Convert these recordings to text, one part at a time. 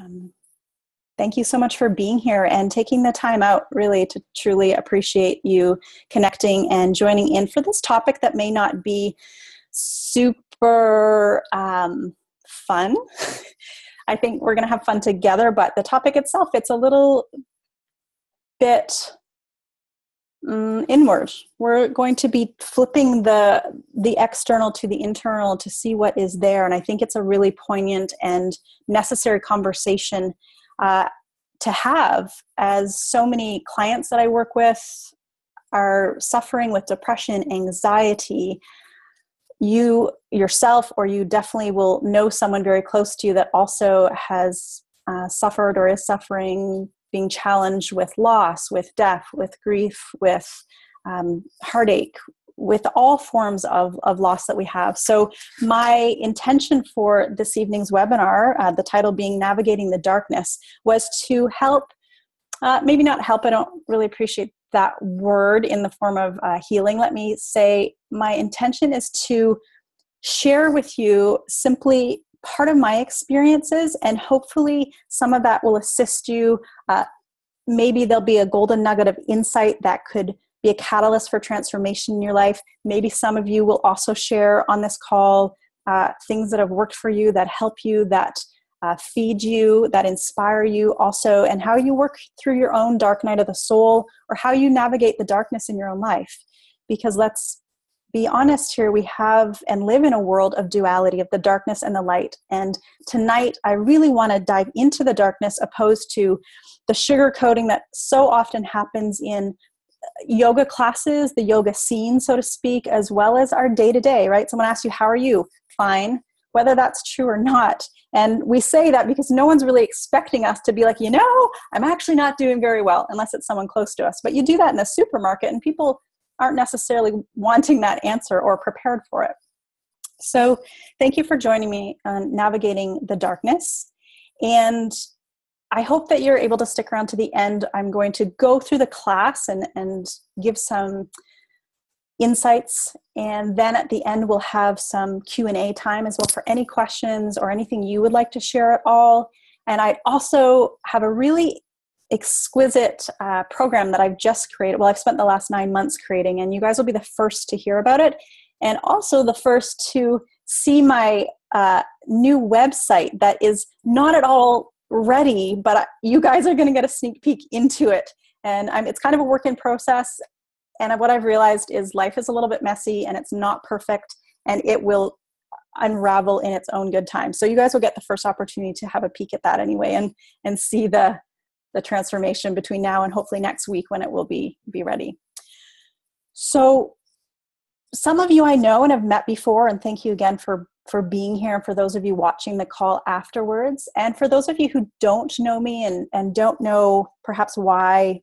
Um, Thank you so much for being here and taking the time out really to truly appreciate you connecting and joining in for this topic that may not be super fun. I think we're going to have fun together, but the topic itself, it's a little bit inward. We're going to be flipping the external to the internal to see what is there. And I think it's a really poignant and necessary conversation to have, as so many clients that I work with are suffering with depression, anxiety. You yourself, or you definitely will know someone very close to you that also has suffered or is suffering, being challenged with loss, with death, with grief, with heartache, with all forms of loss that we have. So my intention for this evening's webinar, the title being Navigating the Darkness, was to help, maybe not help, I don't really appreciate that word in the form of healing. Let me say my intention is to share with you simply part of my experiences, and hopefully some of that will assist you. Maybe there'll be a golden nugget of insight that could be a catalyst for transformation in your life. Maybe some of you will also share on this call things that have worked for you, that help you, that feed you, that inspire you also, and how you work through your own dark night of the soul, or how you navigate the darkness in your own life. Because let's be honest here, we have and live in a world of duality, of the darkness and the light. And tonight, I really want to dive into the darkness, opposed to the sugarcoating that so often happens in yoga classes, the yoga scene, so to speak, as well as our day-to-day, right? Someone asks you, how are you? Fine, whether that's true or not. And we say that because no one's really expecting us to be like, I'm actually not doing very well, unless it's someone close to us. But you do that in the supermarket, and people aren't necessarily wanting that answer or prepared for it. So thank you for joining me on Navigating the Darkness. And I hope that you're able to stick around to the end. I'm going to go through the class and give some insights. And then at the end, we'll have some Q&A time as well for any questions or anything you would like to share at all. And I also have a really exquisite program that I've just created. Well, I've spent the last 9 months creating, and you guys will be the first to hear about it. And also the first to see my new website that is not at all ready, but you guys are going to get a sneak peek into it. And it's kind of a work in process. And what I've realized is life is a little bit messy, and it's not perfect, and it will unravel in its own good time. So you guys will get the first opportunity to have a peek at that anyway, and see the transformation between now and hopefully next week when it will be ready. So some of you I know and have met before, and thank you again for being here, and for those of you watching the call afterwards. And for those of you who don't know me and don't know perhaps why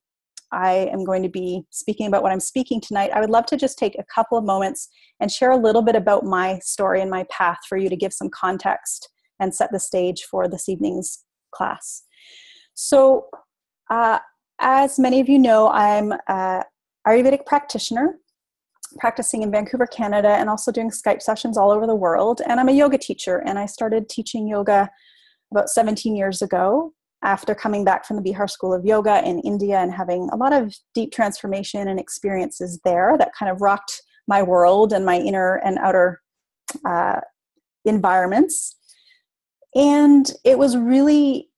I am going to be speaking about what I'm speaking tonight, I would love to just take a couple of moments and share a little bit about my story and my path for you to give some context and set the stage for this evening's class. So as many of you know, I'm an Ayurvedic practitioner, practicing in Vancouver, Canada, and also doing Skype sessions all over the world. And I'm a yoga teacher, and I started teaching yoga about 17 years ago after coming back from the Bihar School of Yoga in India and having a lot of deep transformation and experiences there that kind of rocked my world and my inner and outer environments. And it was really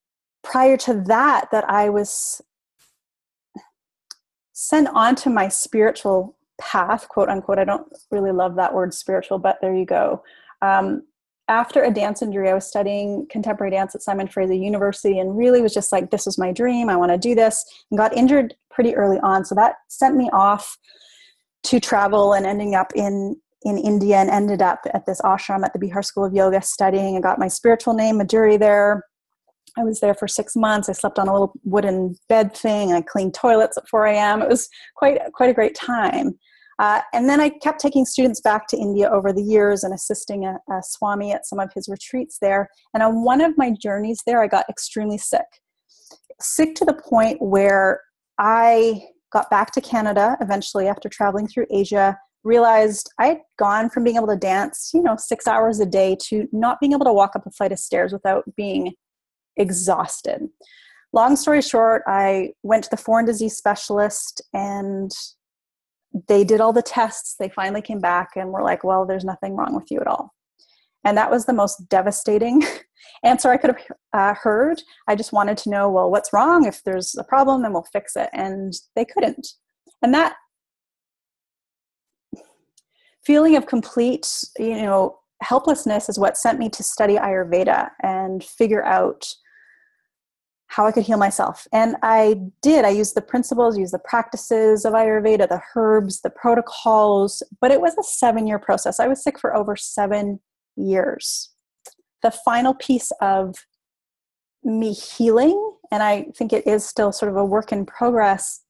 prior to that I was sent on to my spiritual path, quote unquote. I don't really love that word spiritual, but there you go. After a dance injury, I was studying contemporary dance at Simon Fraser University, and really was just like, this was my dream. I want to do this, and got injured pretty early on. So that sent me off to travel, and ending up in India, and ended up at this ashram at the Bihar School of Yoga studying. I got my spiritual name, Madhuri, there. I was there for 6 months. I slept on a little wooden bed thing, and I cleaned toilets at 4 a.m. It was quite a great time. And then I kept taking students back to India over the years and assisting a Swami at some of his retreats there. And on one of my journeys there, I got extremely sick. Sick to the point where I got back to Canada eventually after traveling through Asia, realized I had gone from being able to dance, 6 hours a day to not being able to walk up a flight of stairs without being exhausted. Long story short, I went to the foreign disease specialist and they did all the tests. They finally came back and were like, well, there's nothing wrong with you at all. And that was the most devastating answer I could have heard. I just wanted to know, well, what's wrong? If there's a problem, then we'll fix it. And they couldn't. And that feeling of complete, helplessness is what sent me to study Ayurveda and figure out how I could heal myself. And I did. I used the principles, used the practices of Ayurveda, the herbs, the protocols, but it was a 7-year process. I was sick for over 7 years. The final piece of me healing, and I think it is still sort of a work in progress,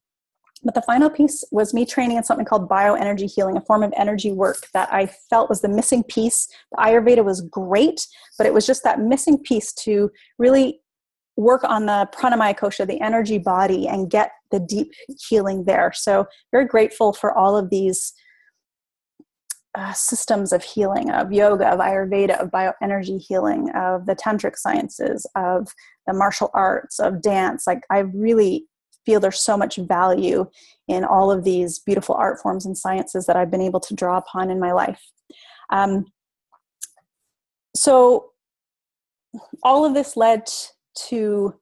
but the final piece was me training in something called bioenergy healing, a form of energy work that I felt was the missing piece. The Ayurveda was great, but it was just that missing piece to really work on the pranamaya kosha, the energy body, and get the deep healing there. So very grateful for all of these systems of healing, of yoga, of Ayurveda, of bioenergy healing, of the tantric sciences, of the martial arts, of dance. Like, I really feel there's so much value in all of these beautiful art forms and sciences that I've been able to draw upon in my life. So all of this led to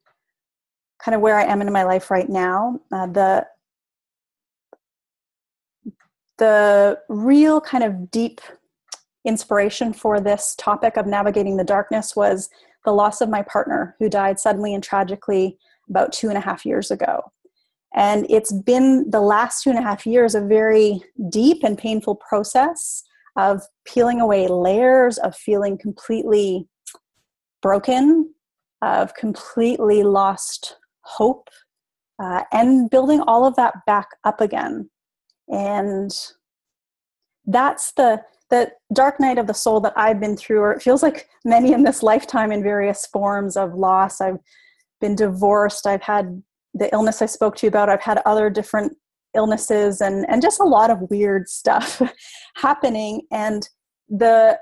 kind of where I am in my life right now. The real kind of deep inspiration for this topic of navigating the darkness was the loss of my partner, who died suddenly and tragically about 2.5 years ago. And it's been the last 2.5 years a very deep and painful process of peeling away layers, of feeling completely broken, of completely lost hope, and building all of that back up again. And that's the dark night of the soul that I've been through, or it feels like many in this lifetime, in various forms of loss. I've been divorced. I've had the illness I spoke to you about. I've had other different illnesses and just a lot of weird stuff happening. And the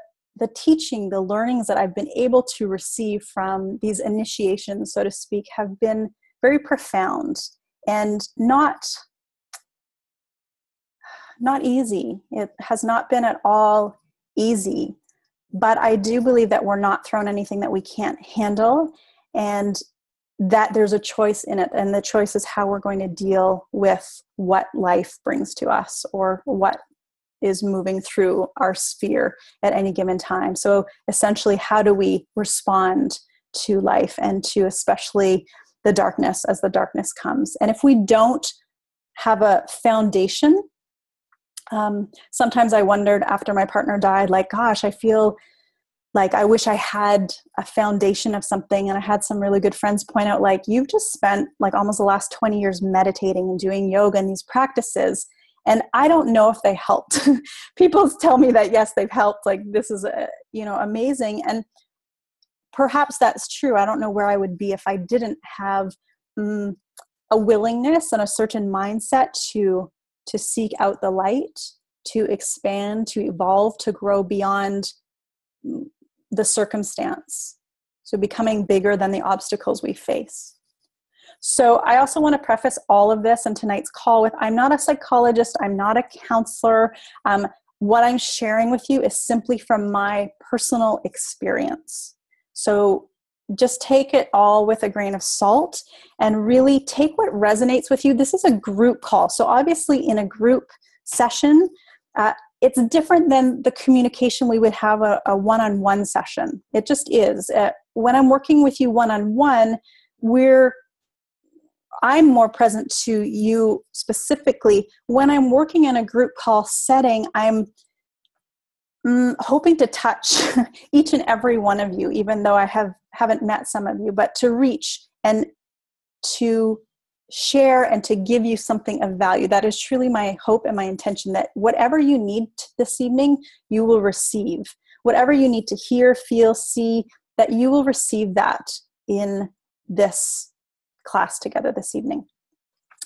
teaching, the learnings that I've been able to receive from these initiations, so to speak, have been very profound and not easy. It has not been at all easy, but I do believe that we're not thrown anything that we can't handle, and that there's a choice in it. And the choice is how we're going to deal with what life brings to us, or what is moving through our sphere at any given time. So essentially, how do we respond to life, and to especially the darkness as the darkness comes? And if we don't have a foundation, sometimes I wondered after my partner died, like, gosh, I feel like I wish I had a foundation of something. And I had some really good friends point out, like, you've just spent like almost the last 20 years meditating and doing yoga and these practices, and I don't know if they helped. People tell me that, yes, they've helped. Like, this is, amazing. And perhaps that's true. I don't know where I would be if I didn't have a willingness and a certain mindset to seek out the light, to expand, to evolve, to grow beyond the circumstance. So becoming bigger than the obstacles we face. So I also want to preface all of this in tonight's call with, I'm not a psychologist, I'm not a counselor. What I'm sharing with you is simply from my personal experience. So just take it all with a grain of salt and really take what resonates with you. This is a group call. So obviously in a group session, it's different than the communication we would have a one-on-one session. It just is. When I'm working with you one-on-one, I'm more present to you specifically. When I'm working in a group call setting, I'm hoping to touch each and every one of you, even though I haven't met some of you, but to reach and to share and to give you something of value. That is truly my hope and my intention, that whatever you need this evening, you will receive. Whatever you need to hear, feel, see, that you will receive that in this class together this evening.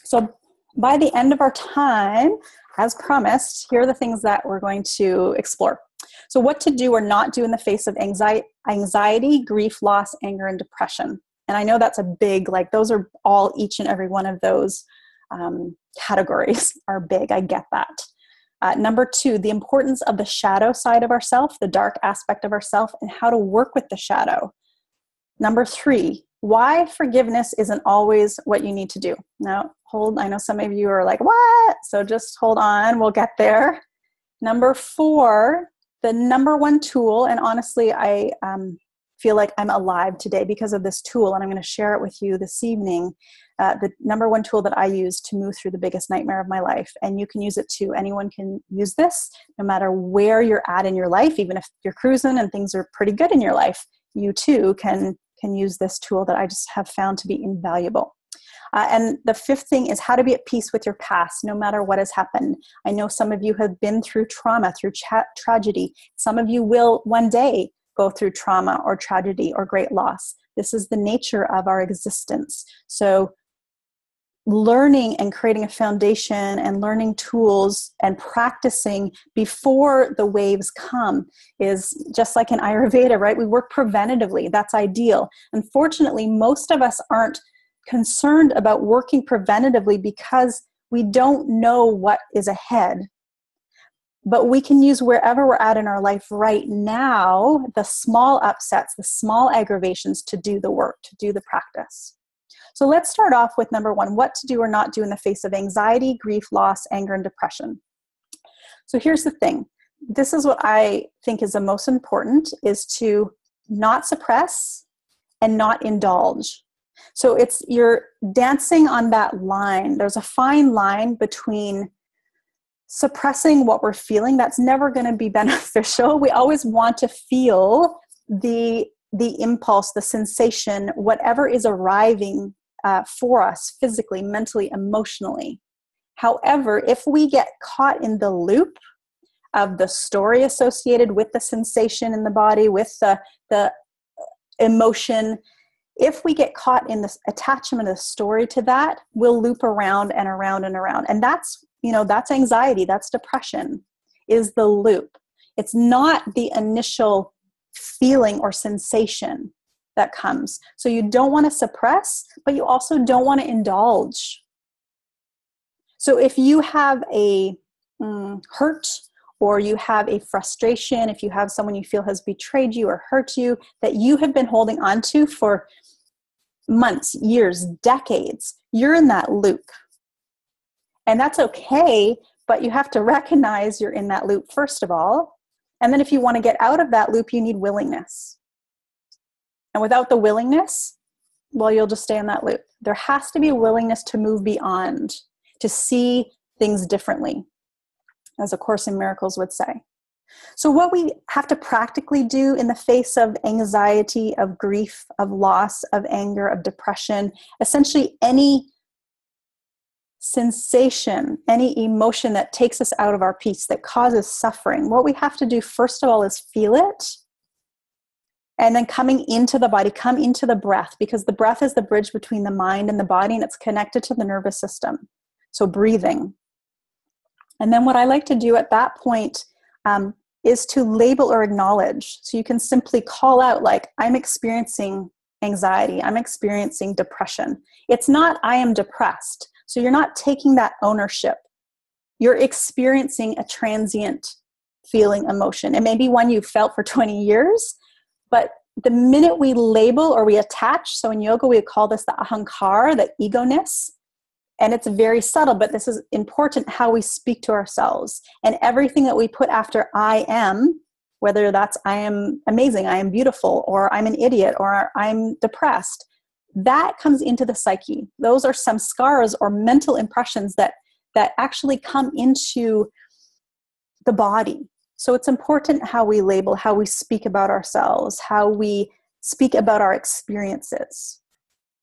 So by the end of our time, as promised, here are the things that we're going to explore. So what to do or not do in the face of anxiety, grief, loss, anger, and depression. And I know that's a big, like those are all, each and every one of those categories are big. I get that. Number 2, the importance of the shadow side of ourself, the dark aspect of ourself, and how to work with the shadow. Number 3, why forgiveness isn't always what you need to do. Now, I know some of you are like, what? So just hold on, we'll get there. Number 4, the number 1 tool, and honestly, I feel like I'm alive today because of this tool, and I'm going to share it with you this evening. The number 1 tool that I use to move through the biggest nightmare of my life, and you can use it too. Anyone can use this, no matter where you're at in your life. Even if you're cruising and things are pretty good in your life, you too can use this tool that I just have found to be invaluable. And the 5th thing is how to be at peace with your past, no matter what has happened. I know some of you have been through trauma, through tragedy. Some of you will one day go through trauma or tragedy or great loss. This is the nature of our existence. So learning and creating a foundation and learning tools and practicing before the waves come is just like in Ayurveda, right? We work preventatively. That's ideal. Unfortunately, most of us aren't concerned about working preventatively because we don't know what is ahead. But we can use wherever we're at in our life right now, the small upsets, the small aggravations to do the work, to do the practice. So let's start off with number 1, what to do or not do in the face of anxiety, grief, loss, anger, and depression. So here's the thing. This is what I think is the most important, is to not suppress and not indulge. So you're dancing on that line. There's a fine line between suppressing what we're feeling. That's never going to be beneficial. We always want to feel the impulse, the sensation, whatever is arriving for us physically, mentally, emotionally. However, if we get caught in the loop of the story associated with the sensation in the body, with the emotion, if we get caught in this attachment of the story to that, we'll loop around and around and around. And that's anxiety, that's depression, is the loop. It's not the initial feeling or sensation that comes. So you don't want to suppress, but you also don't want to indulge. So if you have a hurt, or you have a frustration, if you have someone you feel has betrayed you or hurt you, that you have been holding on to for months, years, decades, you're in that loop. And that's okay, but you have to recognize you're in that loop first of all. And then if you want to get out of that loop, you need willingness. And without the willingness, well, you'll just stay in that loop. There has to be a willingness to move beyond, to see things differently, as A Course in Miracles would say. So what we have to practically do in the face of anxiety, of grief, of loss, of anger, of depression, essentially any sensation, any emotion that takes us out of our peace, that causes suffering, what we have to do first of all is feel it. And then coming into the body, come into the breath, because the breath is the bridge between the mind and the body, and it's connected to the nervous system. So breathing. And then what I like to do at that point is to label or acknowledge. So you can simply call out, like, I'm experiencing anxiety, I'm experiencing depression. It's not, I am depressed. So you're not taking that ownership. You're experiencing a transient feeling, emotion. It may be one you've felt for 20 years, but the minute we label or we attach, so in yoga we call this the ahankara, the ego-ness, and it's very subtle, but this is important, how we speak to ourselves. And everything that we put after I am, whether that's I am amazing, I am beautiful, or I'm an idiot, or I'm depressed, that comes into the psyche. Those are some scars or mental impressions that actually come into the body. So it's important how we label, how we speak about ourselves, how we speak about our experiences.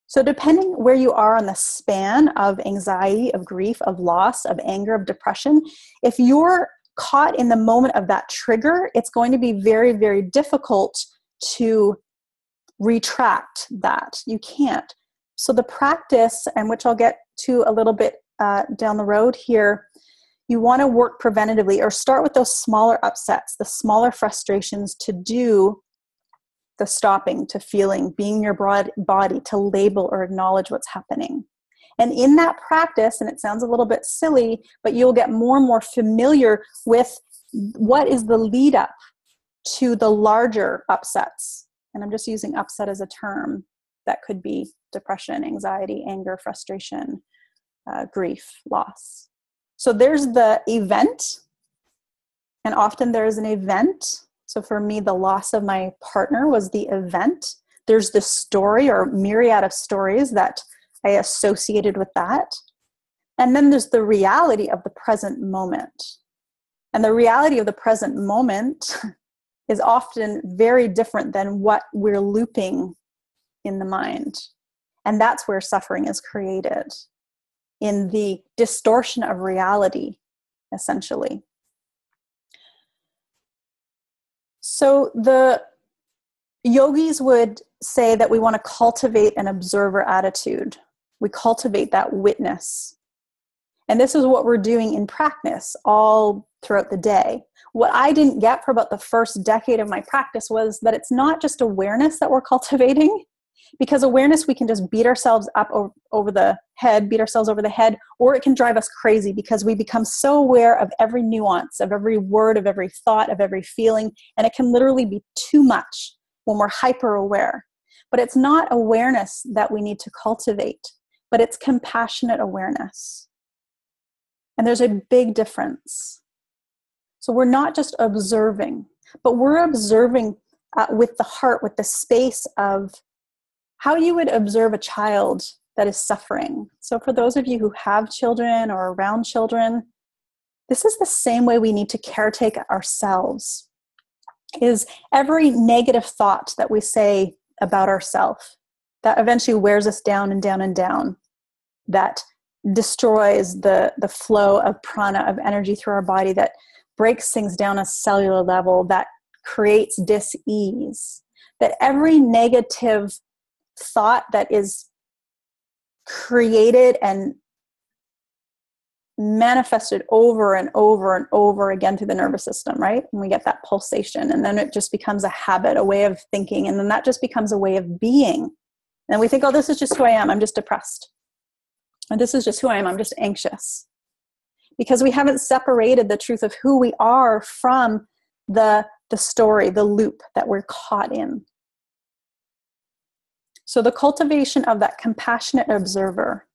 So depending where you are on the span of anxiety, of grief, of loss, of anger, of depression, if you're caught in the moment of that trigger, it's going to be very, very difficult to retract that. You can't. So the practice, and which I'll get to a little bit down the road here, you want to work preventatively or start with those smaller upsets, the smaller frustrations, to do the stopping, to feeling, being your broad body, to label or acknowledge what's happening. And in that practice, and it sounds a little bit silly, but you'll get more and more familiar with what is the lead up to the larger upsets. And I'm just using upset as a term. That could be depression, anxiety, anger, frustration, grief, loss. So there's the event, and often there's an event. So for me, the loss of my partner was the event. There's the story or myriad of stories that I associated with that. And then there's the reality of the present moment. And the reality of the present moment is often very different than what we're looping in the mind. And that's where suffering is created, in the distortion of reality, essentially. So the yogis would say that we want to cultivate an observer attitude. We cultivate that witness. And this is what we're doing in practice all throughout the day. What I didn't get for about the first decade of my practice was that it's not just awareness that we're cultivating, because awareness, we can just beat ourselves up over the head, or it can drive us crazy because we become so aware of every nuance, of every word, of every thought, of every feeling, and it can literally be too much when we're hyper aware. But it's not awareness that we need to cultivate, but it's compassionate awareness. And there's a big difference. So we're not just observing, but we're observing with the heart, with the space of how you would observe a child that is suffering. So for those of you who have children or around children, this is the same way we need to caretake ourselves. Is every negative thought that we say about ourselves that eventually wears us down and down and down, that destroys the flow of prana, of energy through our body, that breaks things down a cellular level, that creates dis-ease, that every negative thought that is created and manifested over and over and over again through the nervous system, right? And we get that pulsation, and then it just becomes a habit, a way of thinking, and then that just becomes a way of being. And we think, oh, this is just who I am. I'm just depressed. And this is just who I am. I'm just anxious. Because we haven't separated the truth of who we are from the story, the loop that we're caught in. So the cultivation of that compassionate observer,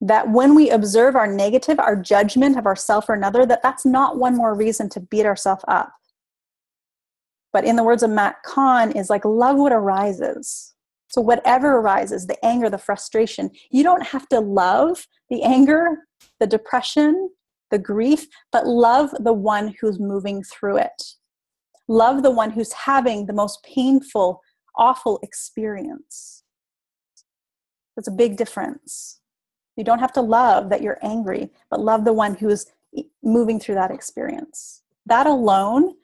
that when we observe our negative, our judgment of ourself or another, that's not one more reason to beat ourselves up. But in the words of Matt Kahn, is like, love what arises. So whatever arises, the anger, the frustration, you don't have to love the anger, the depression, the grief, but love the one who's moving through it. Love the one who's having the most painful, awful experience. That's a big difference. You don't have to love that you're angry, but love the one who's moving through that experience. That alone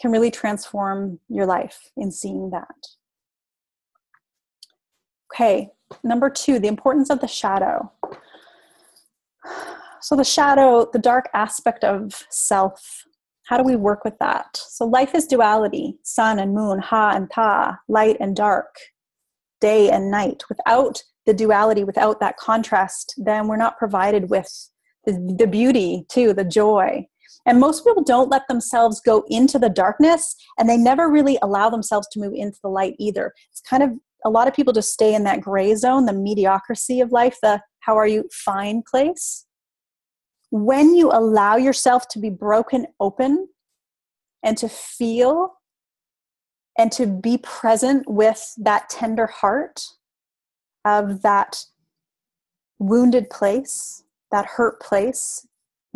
can really transform your life in seeing that. Okay, number 2, the importance of the shadow. So the shadow, the dark aspect of self, how do we work with that? So life is duality, sun and moon, ha and ta, light and dark, day and night. Without the duality, without that contrast, then we're not provided with the beauty too, the joy. And most people don't let themselves go into the darkness, and they never really allow themselves to move into the light either. It's kind of, a lot of people just stay in that gray zone, the mediocrity of life, the how are you fine place. When you allow yourself to be broken open and to feel and to be present with that tender heart of that wounded place, that hurt place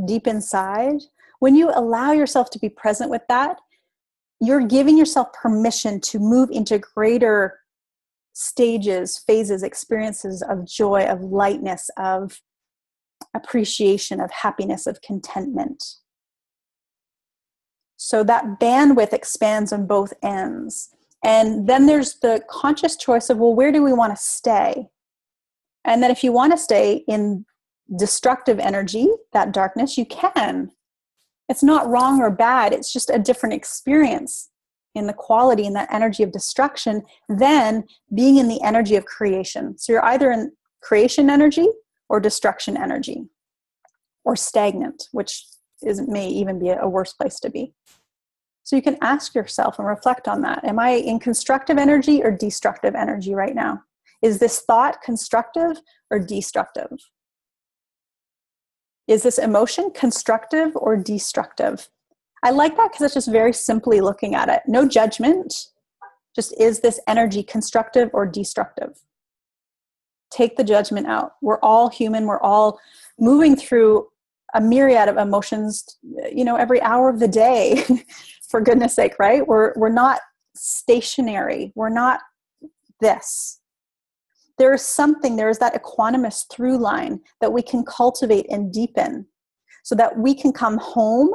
deep inside, when you allow yourself to be present with that, you're giving yourself permission to move into greater stages, phases, experiences of joy, of lightness, of appreciation, of happiness, of contentment. So that bandwidth expands on both ends. And then there's the conscious choice of, well, where do we want to stay? And then if you want to stay in destructive energy, that darkness, you can. It's not wrong or bad. It's just a different experience. in the quality and that energy of destruction than being in the energy of creation. So you're either in creation energy or destruction energy, or stagnant, which may even be a worse place to be. So you can ask yourself and reflect on that. Am I in constructive energy or destructive energy right now? Is this thought constructive or destructive? Is this emotion constructive or destructive? I like that because it's just very simply looking at it. No judgment. Just, is this energy constructive or destructive? Take the judgment out. We're all human. We're all moving through a myriad of emotions, every hour of the day, for goodness sake, right? We're not stationary. We're not this. There is that equanimous through line that we can cultivate and deepen so that we can come home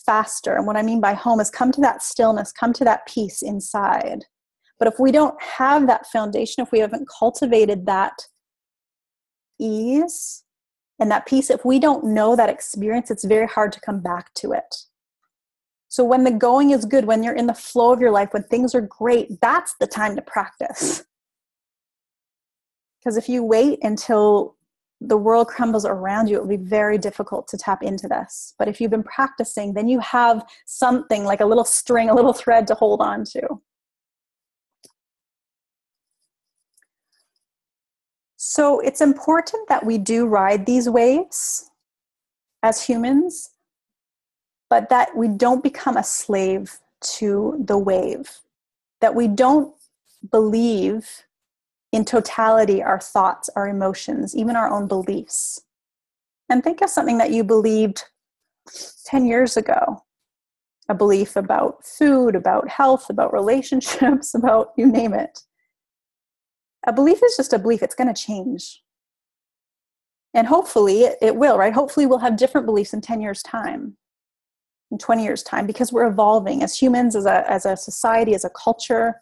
faster. And what I mean by home is come to that stillness, come to that peace inside. But if we don't have that foundation, if we haven't cultivated that ease and that peace, if we don't know that experience, it's very hard to come back to it. So when the going is good, when you're in the flow of your life, when things are great, that's the time to practice. Because if you wait until the world crumbles around you, it will be very difficult to tap into this. But if you've been practicing, then you have something like a little string, a little thread to hold on to. So it's important that we do ride these waves as humans, but that we don't become a slave to the wave, that we don't believe in totality our thoughts, our emotions, even our own beliefs. And think of something that you believed 10 years ago, a belief about food, about health, about relationships, about you name it. A belief is just a belief. It's going to change. And hopefully it will, right? Hopefully we'll have different beliefs in 10 years' time, in 20 years' time, because we're evolving as humans, as a society, as a culture,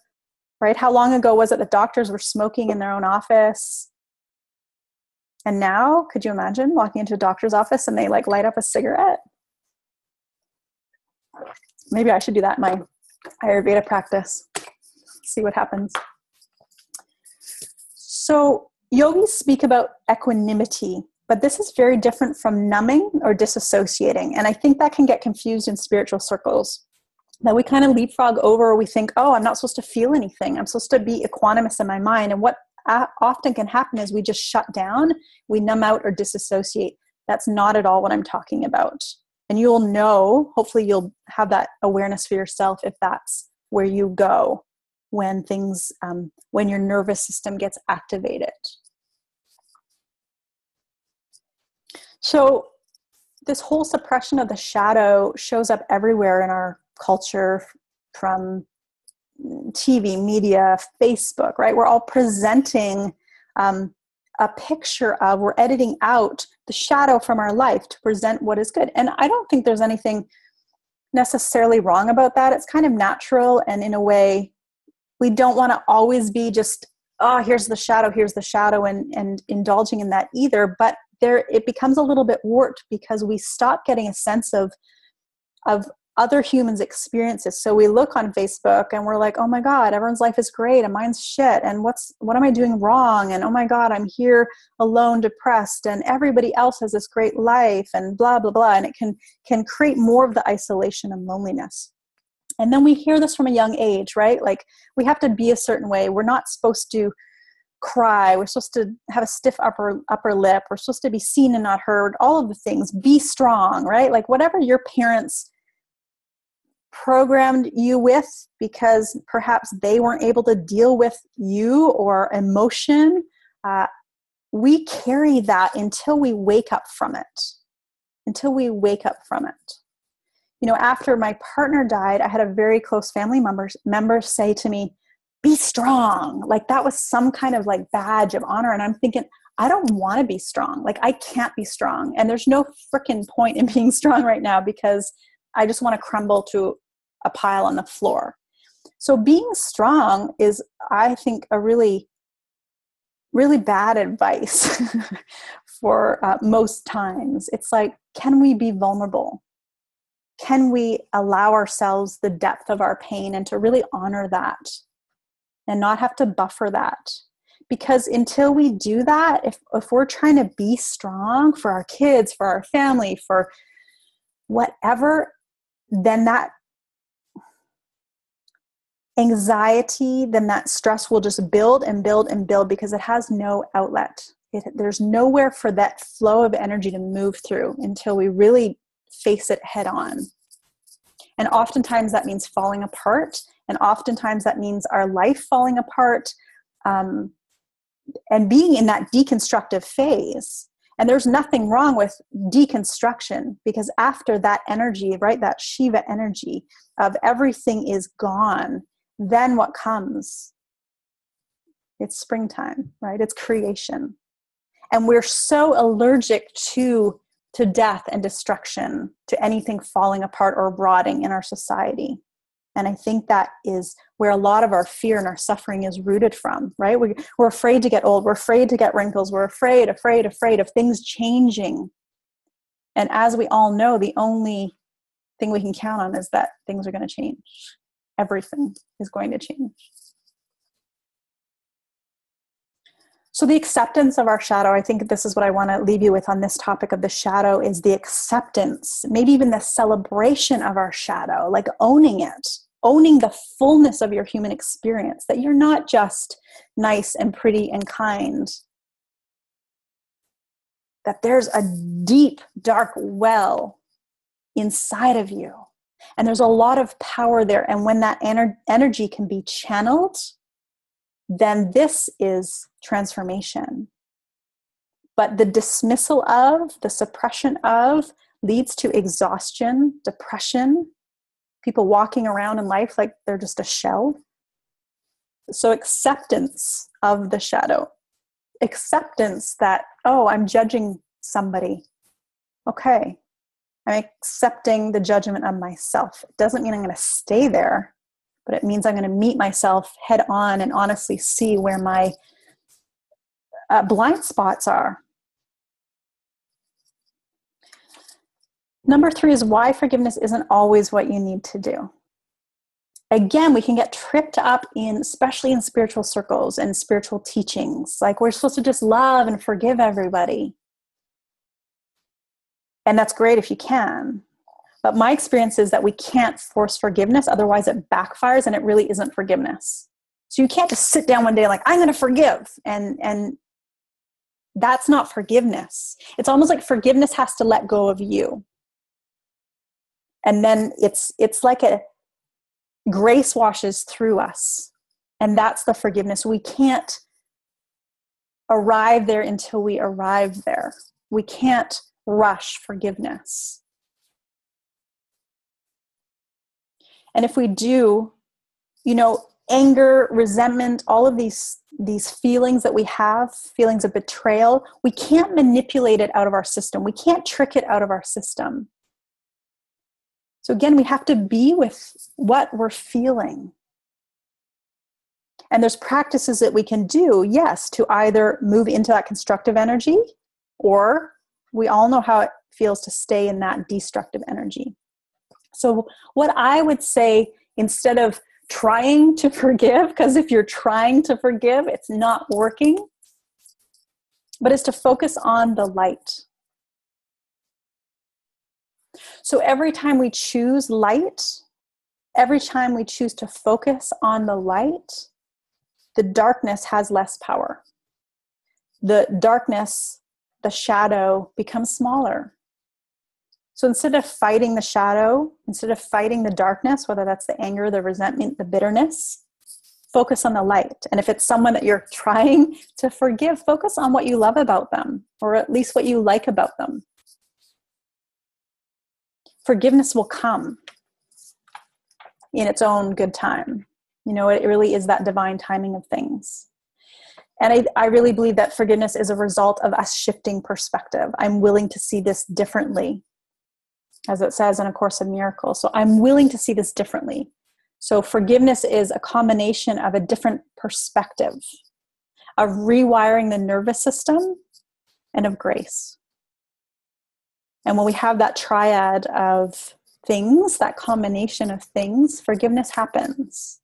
right? How long ago was it that doctors were smoking in their own office? And now, could you imagine walking into a doctor's office and they light up a cigarette? Maybe I should do that in my Ayurveda practice. See what happens. So yogis speak about equanimity, but this is very different from numbing or disassociating. And I think that can get confused in spiritual circles, that we kind of leapfrog over. We think, oh, I'm not supposed to feel anything. I'm supposed to be equanimous in my mind. And what often can happen is we just shut down, we numb out or disassociate. That's not at all what I'm talking about. And you'll know, hopefully you'll have that awareness for yourself if that's where you go when things, when your nervous system gets activated. So this whole suppression of the shadow shows up everywhere in our culture, from TV, media, Facebook, right? We're all presenting a picture of, we're editing out the shadow from our life to present what is good. And I don't think there's anything necessarily wrong about that. It's kind of natural. And in a way, we don't want to always be just, oh, here's the shadow, and indulging in that either. But it becomes a little bit warped because we stop getting a sense of other humans' experiences. So we look on Facebook and we're like, oh my God, everyone's life is great and mine's shit. And what am I doing wrong? And oh my God, I'm here alone, depressed, and everybody else has this great life, and blah, blah, blah. And it can create more of the isolation and loneliness. And then we hear this from a young age, right? Like, we have to be a certain way. We're not supposed to cry. We're supposed to have a stiff upper lip. We're supposed to be seen and not heard. All of the things. Be strong, right? Like, whatever your parents programmed you with, because perhaps they weren't able to deal with you or emotion, we carry that until we wake up from it. After my partner died, I had a very close family member say to me, be strong. Like, that was some kind of like badge of honor. And I'm thinking, I don't want to be strong. Like, I can't be strong. And there's no freaking point in being strong right now, because I just want to crumble to a pile on the floor. So being strong is, I think, a really, really bad advice for most times. It's like, can we be vulnerable? can we allow ourselves the depth of our pain and to really honor that and not have to buffer that? Because until we do that, if we're trying to be strong for our kids, for our family, for whatever, then that anxiety, then that stress will just build and build and build because it has no outlet. There's nowhere for that flow of energy to move through until we really face it head on. And oftentimes that means falling apart. And oftentimes that means our life falling apart, and being in that deconstructive phase. And there's nothing wrong with deconstruction, because after that energy, right, that Shiva energy of everything is gone, then what comes? It's springtime, right? It's creation. And we're so allergic to death and destruction, to anything falling apart or rotting in our society. And I think that is where a lot of our fear and our suffering is rooted from, right? We're afraid to get old. We're afraid to get wrinkles. We're afraid of things changing. And as we all know, the only thing we can count on is that things are going to change. Everything is going to change. So the acceptance of our shadow, I think this is what I want to leave you with on this topic of the shadow, is the acceptance, maybe even the celebration of our shadow, like owning it, owning the fullness of your human experience, that you're not just nice and pretty and kind, that there's a deep, dark well inside of you. And there's a lot of power there. And when that energy can be channeled, then this is transformation. But the dismissal of, the suppression of, leads to exhaustion, depression, people walking around in life like they're just a shell. So acceptance of the shadow, acceptance that, oh, I'm judging somebody. Okay, I'm accepting the judgment of myself. It doesn't mean I'm going to stay there, but it means I'm going to meet myself head on and honestly see where my blind spots are. Number 3 is why forgiveness isn't always what you need to do. Again, we can get tripped up in, especially in spiritual circles and spiritual teachings, like we're supposed to just love and forgive everybody. And that's great if you can. But my experience is that we can't force forgiveness, otherwise it backfires and it really isn't forgiveness. So you can't just sit down one day like, I'm going to forgive. And that's not forgiveness. It's almost like forgiveness has to let go of you. And then it's like a grace washes through us. And that's the forgiveness. We can't arrive there until we arrive there. We can't rush forgiveness. And if we do, anger, resentment, all of these feelings that we have, feelings of betrayal, we can't manipulate it out of our system. We can't trick it out of our system. So again, we have to be with what we're feeling. And there's practices that we can do, yes, to either move into that constructive energy, or we all know how it feels to stay in that destructive energy. So what I would say, instead of trying to forgive, because if you're trying to forgive, it's not working, but is to focus on the light. So every time we choose light, every time we choose to focus on the light, the darkness has less power. The darkness, the shadow, becomes smaller. So instead of fighting the shadow, instead of fighting the darkness, whether that's the anger, the resentment, the bitterness, focus on the light. And if it's someone that you're trying to forgive, focus on what you love about them, or at least what you like about them. Forgiveness will come in its own good time. It really is that divine timing of things. And I really believe that forgiveness is a result of us shifting perspective. I'm willing to see this differently, as it says in A Course in Miracles. So I'm willing to see this differently. So forgiveness is a combination of a different perspective, of rewiring the nervous system, and of grace. And when we have that triad of things, that combination of things, forgiveness happens.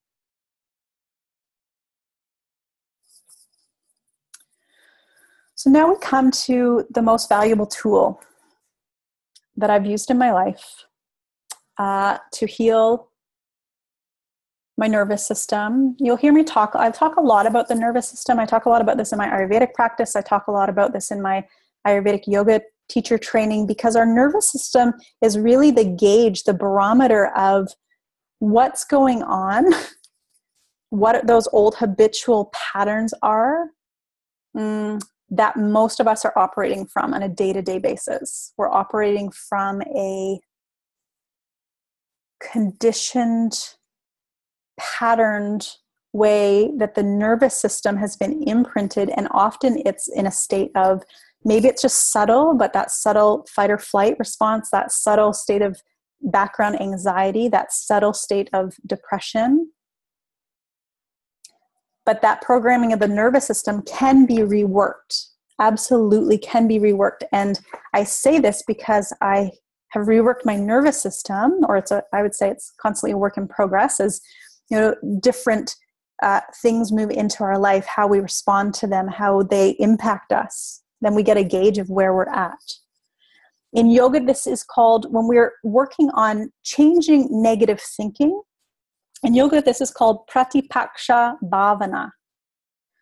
So now we come to the most valuable tool that I've used in my life to heal my nervous system. You'll hear me talk. I talk a lot about the nervous system. I talk a lot about this in my Ayurvedic practice. I talk a lot about this in my Ayurvedic yoga teacher training, because our nervous system is really the gauge, the barometer of what's going on, what those old habitual patterns are that most of us are operating from on a day-to-day basis. We're operating from a conditioned, patterned way that the nervous system has been imprinted, and often it's in a state of, maybe it's just subtle, but that subtle fight or flight response, that subtle state of background anxiety, that subtle state of depression. But that programming of the nervous system can be reworked, absolutely can be reworked. And I say this because I have reworked my nervous system, or I would say it's constantly a work in progress, as different things move into our life, how we respond to them, how they impact us. Then we get a gauge of where we're at. In yoga, this is called, when we're working on changing negative thinking, in yoga, this is called Pratipaksha Bhavana.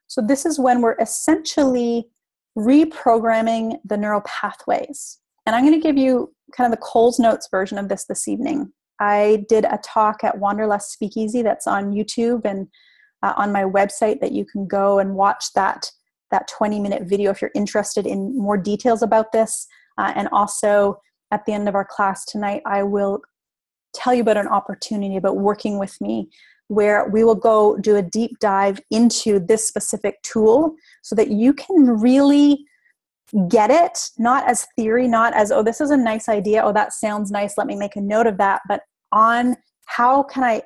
So this is when we're essentially reprogramming the neural pathways. And I'm going to give you kind of the Coles Notes version of this evening. I did a talk at Wanderlust Speakeasy that's on YouTube and on my website, that you can go and watch that 20-minute video if you're interested in more details about this. And also at the end of our class tonight, I will tell you about an opportunity about working with me, where we will go do a deep dive into this specific tool so that you can really get it, not as theory, not as, oh, this is a nice idea, oh, that sounds nice, let me make a note of that, but on how can I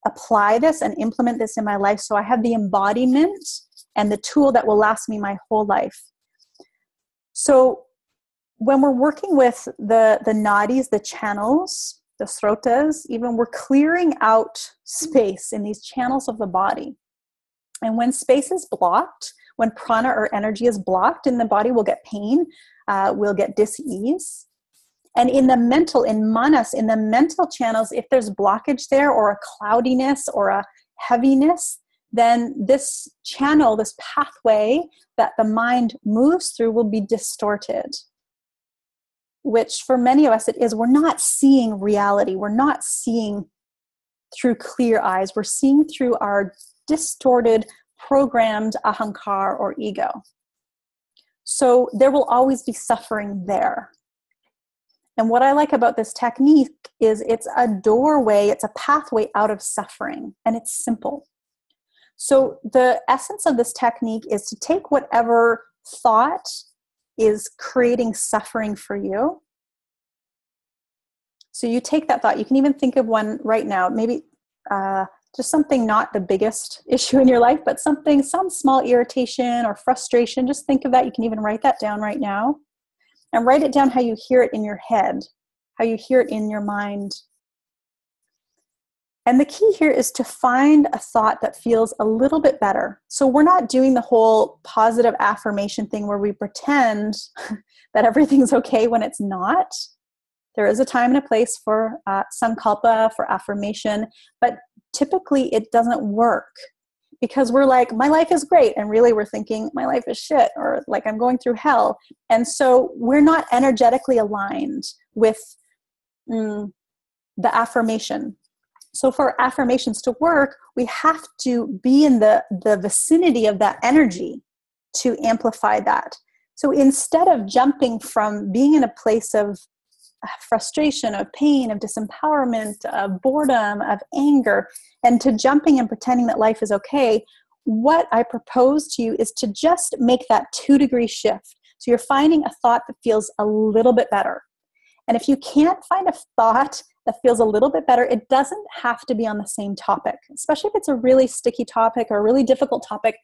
apply this and implement this in my life so I have the embodiment and the tool that will last me my whole life. So when we're working with the nadis, the channels, the srotas, even, we're clearing out space in these channels of the body. And when space is blocked, when prana or energy is blocked in the body, we'll get pain, we'll get dis-ease. And in the mental, in manas, in the mental channels, if there's blockage there, or a cloudiness or a heaviness, then this channel, this pathway that the mind moves through will be distorted. Which for many of us it is, we're not seeing reality. We're not seeing through clear eyes. We're seeing through our distorted, programmed ahankar or ego. So there will always be suffering there. And what I like about this technique is it's a doorway, it's a pathway out of suffering, and it's simple. So the essence of this technique is to take whatever thought is creating suffering for you. So you take that thought, you can even think of one right now, maybe just something not the biggest issue in your life, but some small irritation or frustration. Just think of that. You can even write that down right now, and write it down how you hear it in your head, how you hear it in your mind. And the key here is to find a thought that feels a little bit better. So we're not doing the whole positive affirmation thing where we pretend that everything's okay when it's not. There is a time and a place for sankalpa, for affirmation, but typically it doesn't work, because we're like, my life is great, and really we're thinking my life is shit, or like I'm going through hell. And so we're not energetically aligned with the affirmation. So for affirmations to work, we have to be in the vicinity of that energy to amplify that. So instead of jumping from being in a place of frustration, of pain, of disempowerment, of boredom, of anger, and to jumping and pretending that life is okay, what I propose to you is to just make that 2-degree shift. So you're finding a thought that feels a little bit better. And if you can't find a thought that feels a little bit better, it doesn't have to be on the same topic, especially if it's a really sticky topic or a really difficult topic.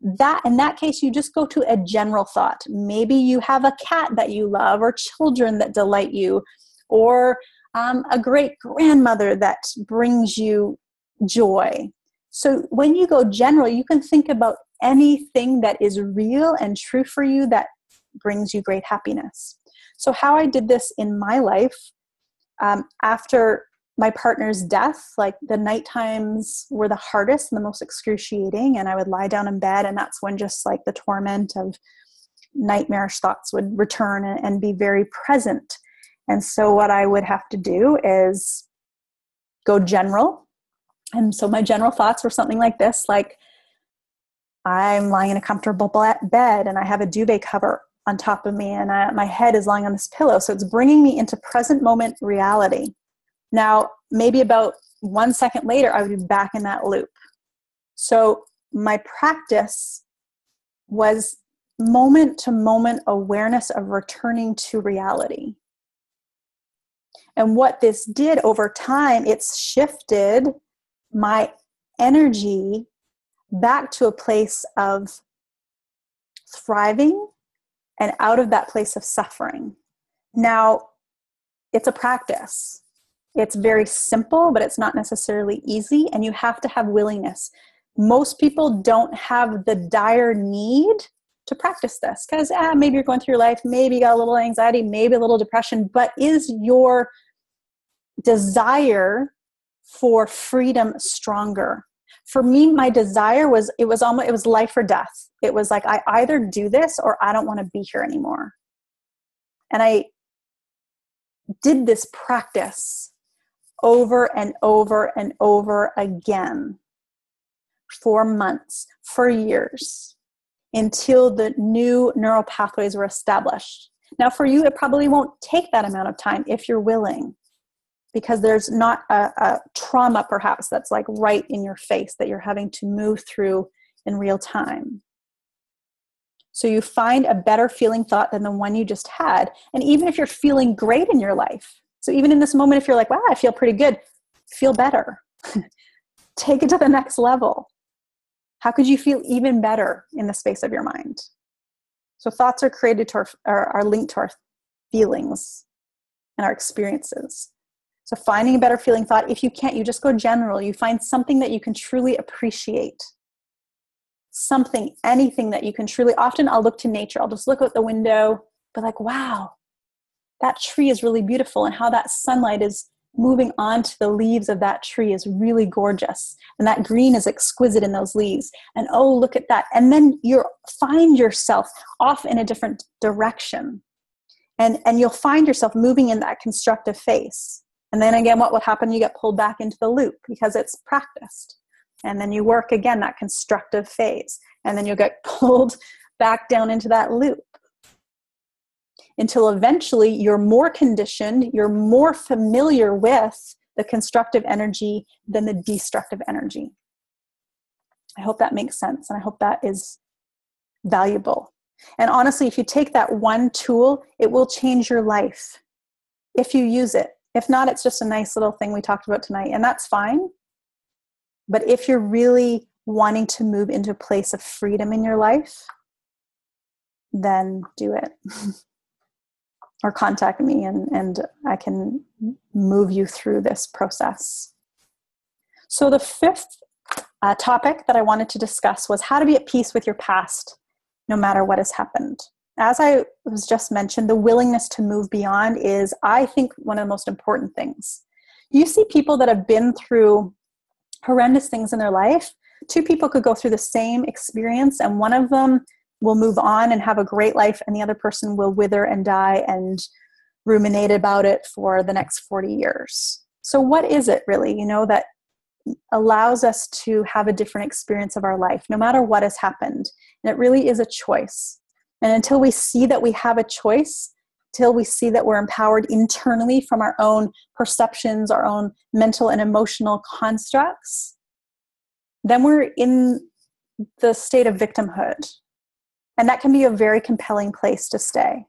That in that case, you just go to a general thought. Maybe you have a cat that you love, or children that delight you, or a great grandmother that brings you joy. So when you go general, you can think about anything that is real and true for you that brings you great happiness. So how I did this in my life, after my partner's death, like the night times were the hardest and the most excruciating, and I would lie down in bed, and that's when just like the torment of nightmarish thoughts would return and be very present. And so what I would have to do is go general. And so my general thoughts were something like this, like I'm lying in a comfortable bed and I have a duvet cover on top of me, and my head is lying on this pillow. So it's bringing me into present moment reality. Now, maybe about 1 second later, I would be back in that loop. So my practice was moment to moment awareness of returning to reality. And what this did over time, it's shifted my energy back to a place of thriving and out of that place of suffering. Now, it's a practice. It's very simple, but it's not necessarily easy, and you have to have willingness. Most people don't have the dire need to practice this because maybe you're going through your life, maybe you got a little anxiety, maybe a little depression, but is your desire for freedom stronger? For me, my desire was, it was life or death. It was like, I either do this or I don't want to be here anymore. And I did this practice over and over and over again for months, for years, until the new neural pathways were established. Now, for you, it probably won't take that amount of time if you're willing, because there's not a trauma perhaps that's like right in your face that you're having to move through in real time. So you find a better feeling thought than the one you just had. And even if you're feeling great in your life, so even in this moment, if you're like, wow, I feel pretty good, feel better. Take it to the next level. How could you feel even better in the space of your mind? So thoughts are created to are linked to our feelings and our experiences. So finding a better feeling thought, if you can't, you just go general. You find something that you can truly appreciate. Something, anything that you can truly, often I'll look to nature. I'll just look out the window, be like, wow, that tree is really beautiful. And how that sunlight is moving onto the leaves of that tree is really gorgeous. And that green is exquisite in those leaves. And oh, look at that. And then you find yourself off in a different direction. And you'll find yourself moving in that constructive phase. And then again, what will happen? You get pulled back into the loop because it's practiced. And then you work again, that constructive phase. And then you'll get pulled back down into that loop until eventually you're more conditioned, you're more familiar with the constructive energy than the destructive energy. I hope that makes sense. And I hope that is valuable. And honestly, if you take that one tool, it will change your life if you use it. If not, it's just a nice little thing we talked about tonight, and that's fine. But if you're really wanting to move into a place of freedom in your life, then do it. Or contact me and I can move you through this process. So the fifth topic that I wanted to discuss was how to be at peace with your past, no matter what has happened. As I was just mentioned, the willingness to move beyond is, I think, one of the most important things. You see people that have been through horrendous things in their life. Two people could go through the same experience, and one of them will move on and have a great life, and the other person will wither and die and ruminate about it for the next 40 years. So what is it really, that allows us to have a different experience of our life, no matter what has happened? And it really is a choice. And until we see that we have a choice, till we see that we're empowered internally from our own perceptions, our own mental and emotional constructs, then we're in the state of victimhood. And that can be a very compelling place to stay.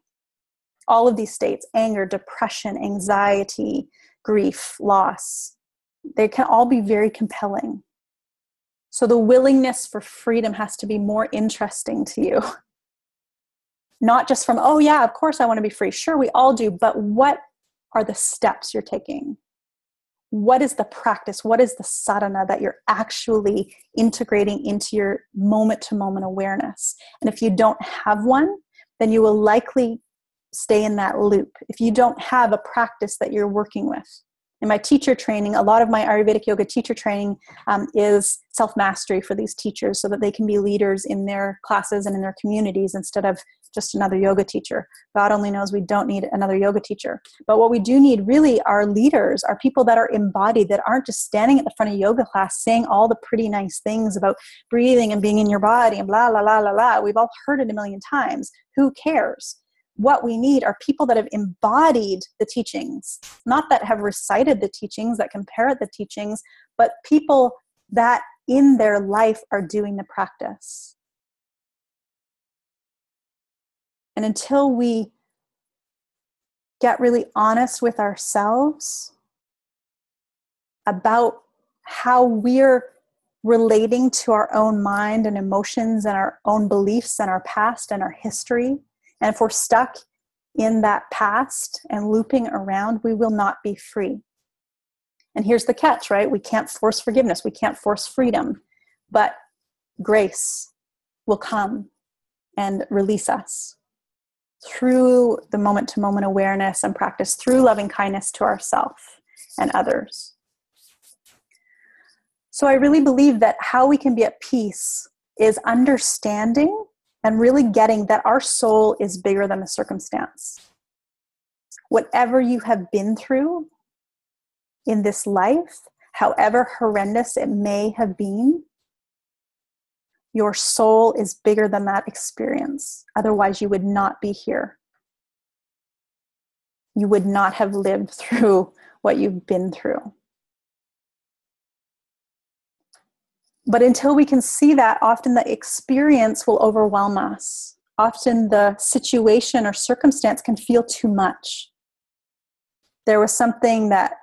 All of these states, anger, depression, anxiety, grief, loss, they can all be very compelling. So the willingness for freedom has to be more interesting to you. Not just from, oh yeah, of course I want to be free. Sure, we all do. But what are the steps you're taking. What is the practice? What is the sadhana that you're actually integrating into your moment-to-moment awareness? And if you don't have one, then you will likely stay in that loop. If you don't have a practice that you're working with. In my teacher training, a lot of my Ayurvedic yoga teacher training is self-mastery for these teachers so that they can be leaders in their classes and in their communities instead of just another yoga teacher. God only knows we don't need another yoga teacher. But what we do need really are leaders, are people that are embodied, that aren't just standing at the front of yoga class saying all the pretty nice things about breathing and being in your body and blah, blah, blah, blah, blah. We've all heard it a million times. Who cares? What we need are people that have embodied the teachings, not that have recited the teachings, that can parrot the teachings, but people that in their life are doing the practice. And until we get really honest with ourselves about how we're relating to our own mind and emotions and our own beliefs and our past and our history, and if we're stuck in that past and looping around, we will not be free. And here's the catch, right? We can't force forgiveness. We can't force freedom. But grace will come and release us through the moment-to-moment awareness and practice, through loving kindness to ourselves and others. So I really believe that how we can be at peace is understanding and really getting that our soul is bigger than the circumstance. Whatever you have been through in this life, however horrendous it may have been, your soul is bigger than that experience. Otherwise, you would not be here. You would not have lived through what you've been through. But until we can see that, often the experience will overwhelm us. Often the situation or circumstance can feel too much. There was something that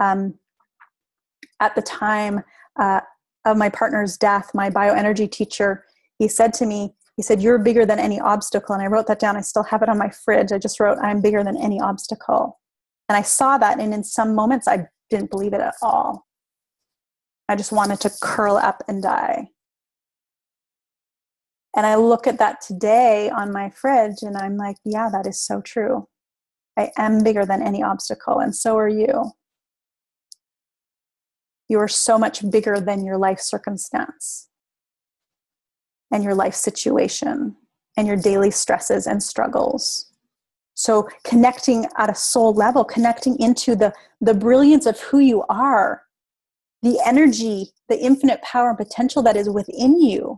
at the time of my partner's death, my bioenergy teacher, he said to me, he said, "You're bigger than any obstacle." And I wrote that down. I still have it on my fridge. I just wrote, "I'm bigger than any obstacle." And I saw that, and in some moments I didn't believe it at all. I just wanted to curl up and die. And I look at that today on my fridge and I'm like, yeah, that is so true. I am bigger than any obstacle, and so are you. You are so much bigger than your life circumstance and your life situation and your daily stresses and struggles. So connecting at a soul level, connecting into the brilliance of who you are, the energy, the infinite power and potential that is within you,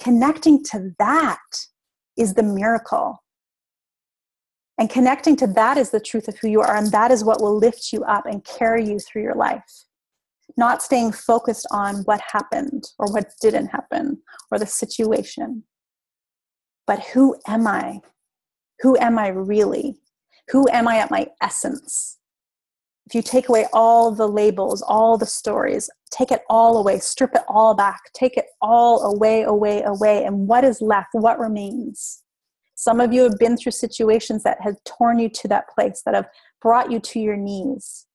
connecting to that is the miracle. And connecting to that is the truth of who you are, and that is what will lift you up and carry you through your life. Not staying focused on what happened or what didn't happen or the situation. But who am I? Who am I really? Who am I at my essence? If you take away all the labels, all the stories, take it all away, strip it all back, take it all away, away, away, and what is left? What remains? Some of you have been through situations that have torn you to that place, that have brought you to your knees,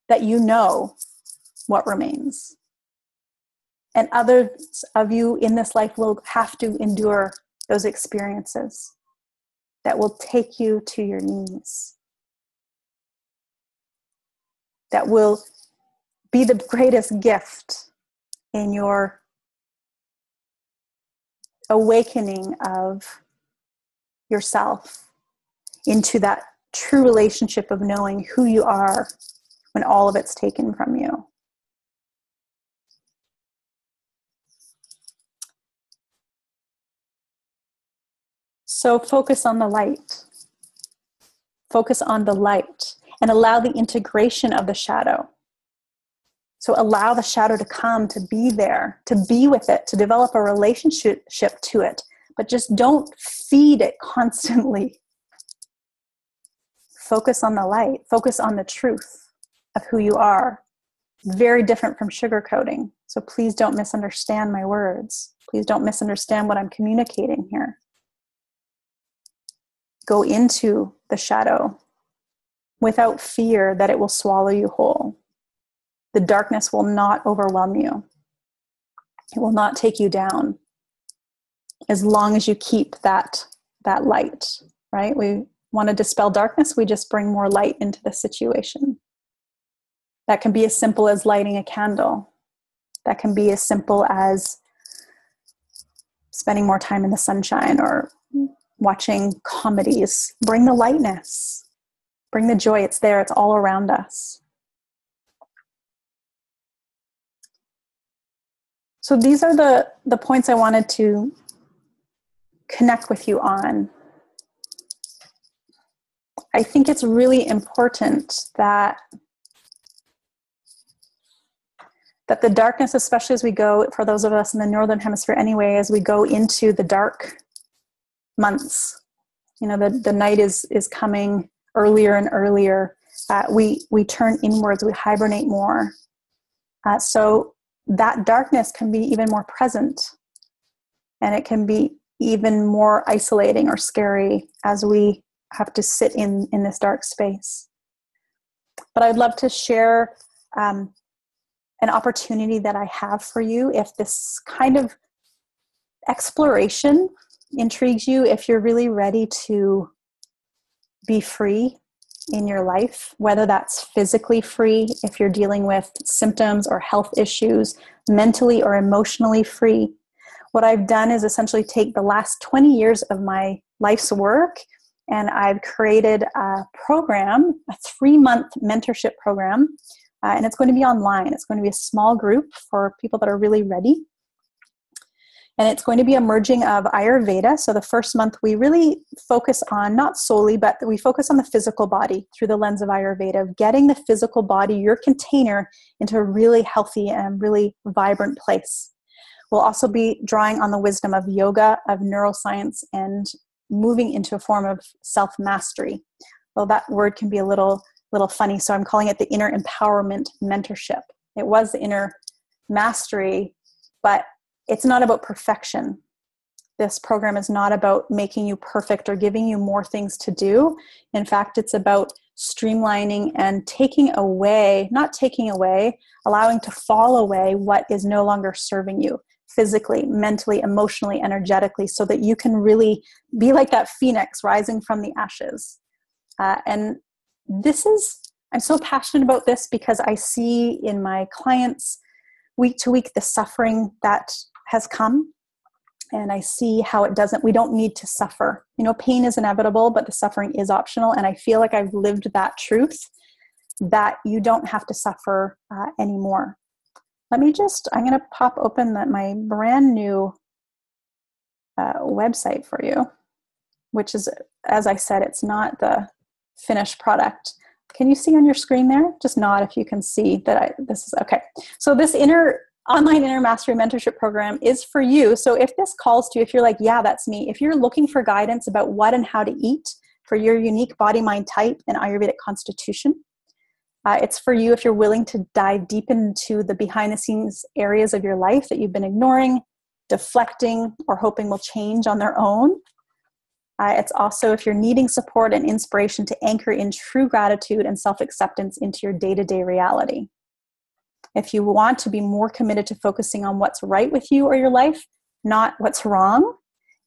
that you know what remains. And others of you in this life will have to endure those experiences that will take you to your knees, that will be the greatest gift in your awakening of yourself into that true relationship of knowing who you are when all of it's taken from you. So focus on the light. Focus on the light and allow the integration of the shadow. So allow the shadow to come, to be there, to be with it, to develop a relationship to it. But just don't feed it constantly. Focus on the light. Focus on the truth of who you are. Very different from sugarcoating. So please don't misunderstand my words. Please don't misunderstand what I'm communicating here. Go into the shadow without fear that it will swallow you whole. The darkness will not overwhelm you. It will not take you down as long as you keep that light, right? We want to dispel darkness, we just bring more light into the situation. That can be as simple as lighting a candle. That can be as simple as spending more time in the sunshine or watching comedies. Bring the lightness. Bring the joy. It's there. It's all around us. So these are the points I wanted to connect with you on. I think it's really important that the darkness, especially as we go, for those of us in the Northern Hemisphere anyway, as we go into the dark months, the night is coming earlier and earlier. We turn inwards, we hibernate more. So that darkness can be even more present, and it can be even more isolating or scary as we have to sit in this dark space. But I'd love to share an opportunity that I have for you. If this kind of exploration intrigues you, if you're really ready to be free in your life, whether that's physically free, if you're dealing with symptoms or health issues, mentally or emotionally free, what I've done is essentially take the last 20 years of my life's work, and I've created a program, a 3-month mentorship program, and it's going to be online. It's going to be a small group for people that are really ready. And it's going to be a merging of Ayurveda. So the first month we really focus on, not solely, but we focus on the physical body through the lens of Ayurveda, of getting the physical body, your container, into a really healthy and really vibrant place. We'll also be drawing on the wisdom of yoga, of neuroscience, and moving into a form of self-mastery. Well, that word can be a little funny, so I'm calling it the inner empowerment mentorship. It was the inner mastery, but it's not about perfection. This program is not about making you perfect or giving you more things to do. In fact, it's about streamlining and allowing to fall away what is no longer serving you physically, mentally, emotionally, energetically, so that you can really be like that phoenix rising from the ashes. And I'm so passionate about this because I see in my clients week to week the suffering that has come, and I see how we don't need to suffer. Pain is inevitable, but the suffering is optional. And I feel like I've lived that truth, that you don't have to suffer anymore. I'm going to pop open my brand new website for you, which is, as I said, it's not the finished product. Can you see on your screen there? Just nod if you can see that this is okay. So this online inner mastery mentorship program is for you. So if this calls to you, if you're like, yeah, that's me, if you're looking for guidance about what and how to eat for your unique body, mind type and Ayurvedic constitution, it's for you if you're willing to dive deep into the behind the scenes areas of your life that you've been ignoring, deflecting, or hoping will change on their own. It's also if you're needing support and inspiration to anchor in true gratitude and self-acceptance into your day-to-day reality. If you want to be more committed to focusing on what's right with you or your life, not what's wrong.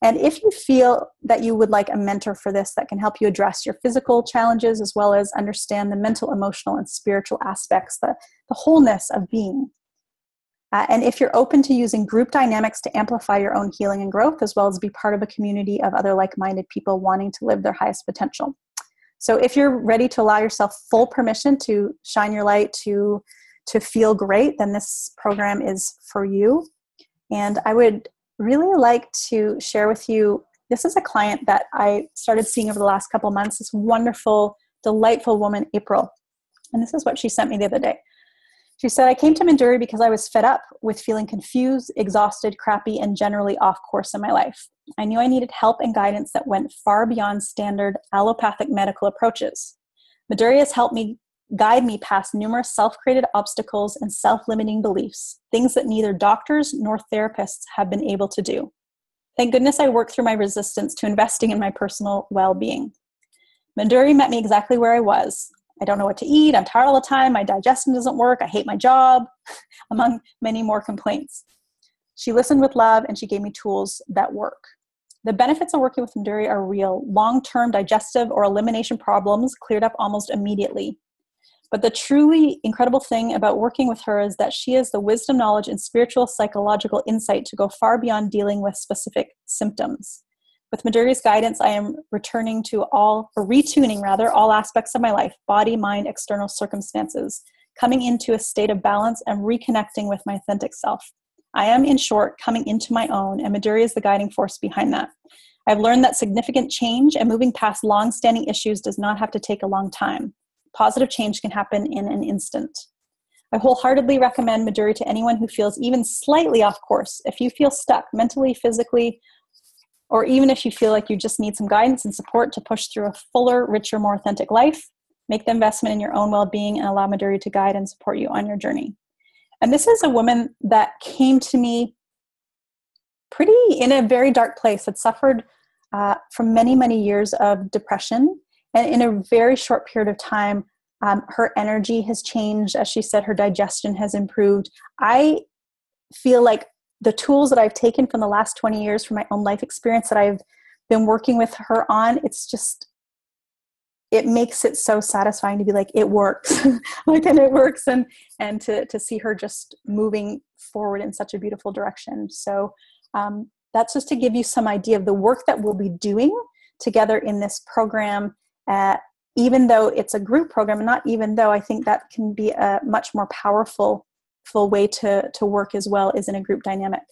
And if you feel that you would like a mentor for this that can help you address your physical challenges as well as understand the mental, emotional, and spiritual aspects, the wholeness of being. And if you're open to using group dynamics to amplify your own healing and growth, as well as be part of a community of other like-minded people wanting to live their highest potential. So if you're ready to allow yourself full permission to shine your light, to feel great, then this program is for you. And I would really like to share with you, this is a client that I started seeing over the last couple of months, this wonderful, delightful woman, April. And this is what she sent me the other day. She said, I came to Minduri because I was fed up with feeling confused, exhausted, crappy, and generally off course in my life. I knew I needed help and guidance that went far beyond standard allopathic medical approaches. Minduri has helped me guide me past numerous self-created obstacles and self-limiting beliefs, things that neither doctors nor therapists have been able to do. Thank goodness I worked through my resistance to investing in my personal well-being. Minduri met me exactly where I was, I don't know what to eat. I'm tired all the time. My digestion doesn't work. I hate my job, among many more complaints. She listened with love and she gave me tools that work. The benefits of working with Midori are real. Long-term digestive or elimination problems cleared up almost immediately. But the truly incredible thing about working with her is that she has the wisdom, knowledge, and spiritual psychological insight to go far beyond dealing with specific symptoms. With Midori's guidance, I am retuning to retuning all aspects of my life, body, mind, external circumstances, coming into a state of balance and reconnecting with my authentic self. I am, in short, coming into my own, and Midori is the guiding force behind that. I've learned that significant change and moving past long-standing issues does not have to take a long time. Positive change can happen in an instant. I wholeheartedly recommend Midori to anyone who feels even slightly off course. If you feel stuck mentally, physically, or even if you feel like you just need some guidance and support to push through a fuller, richer, more authentic life, make the investment in your own well-being and allow Midori to guide and support you on your journey. And this is a woman that came to me pretty in a very dark place, had suffered from many, many years of depression. And in a very short period of time, her energy has changed. As she said, her digestion has improved. I feel like the tools that I've taken from the last 20 years from my own life experience that I've been working with her on, it makes it so satisfying to be like, it works. And it works. And to see her just moving forward in such a beautiful direction. So that's just to give you some idea of the work that we'll be doing together in this program. Even though it's a group program, and not even though, I think that can be a much more powerful way to work as well, is in a group dynamic.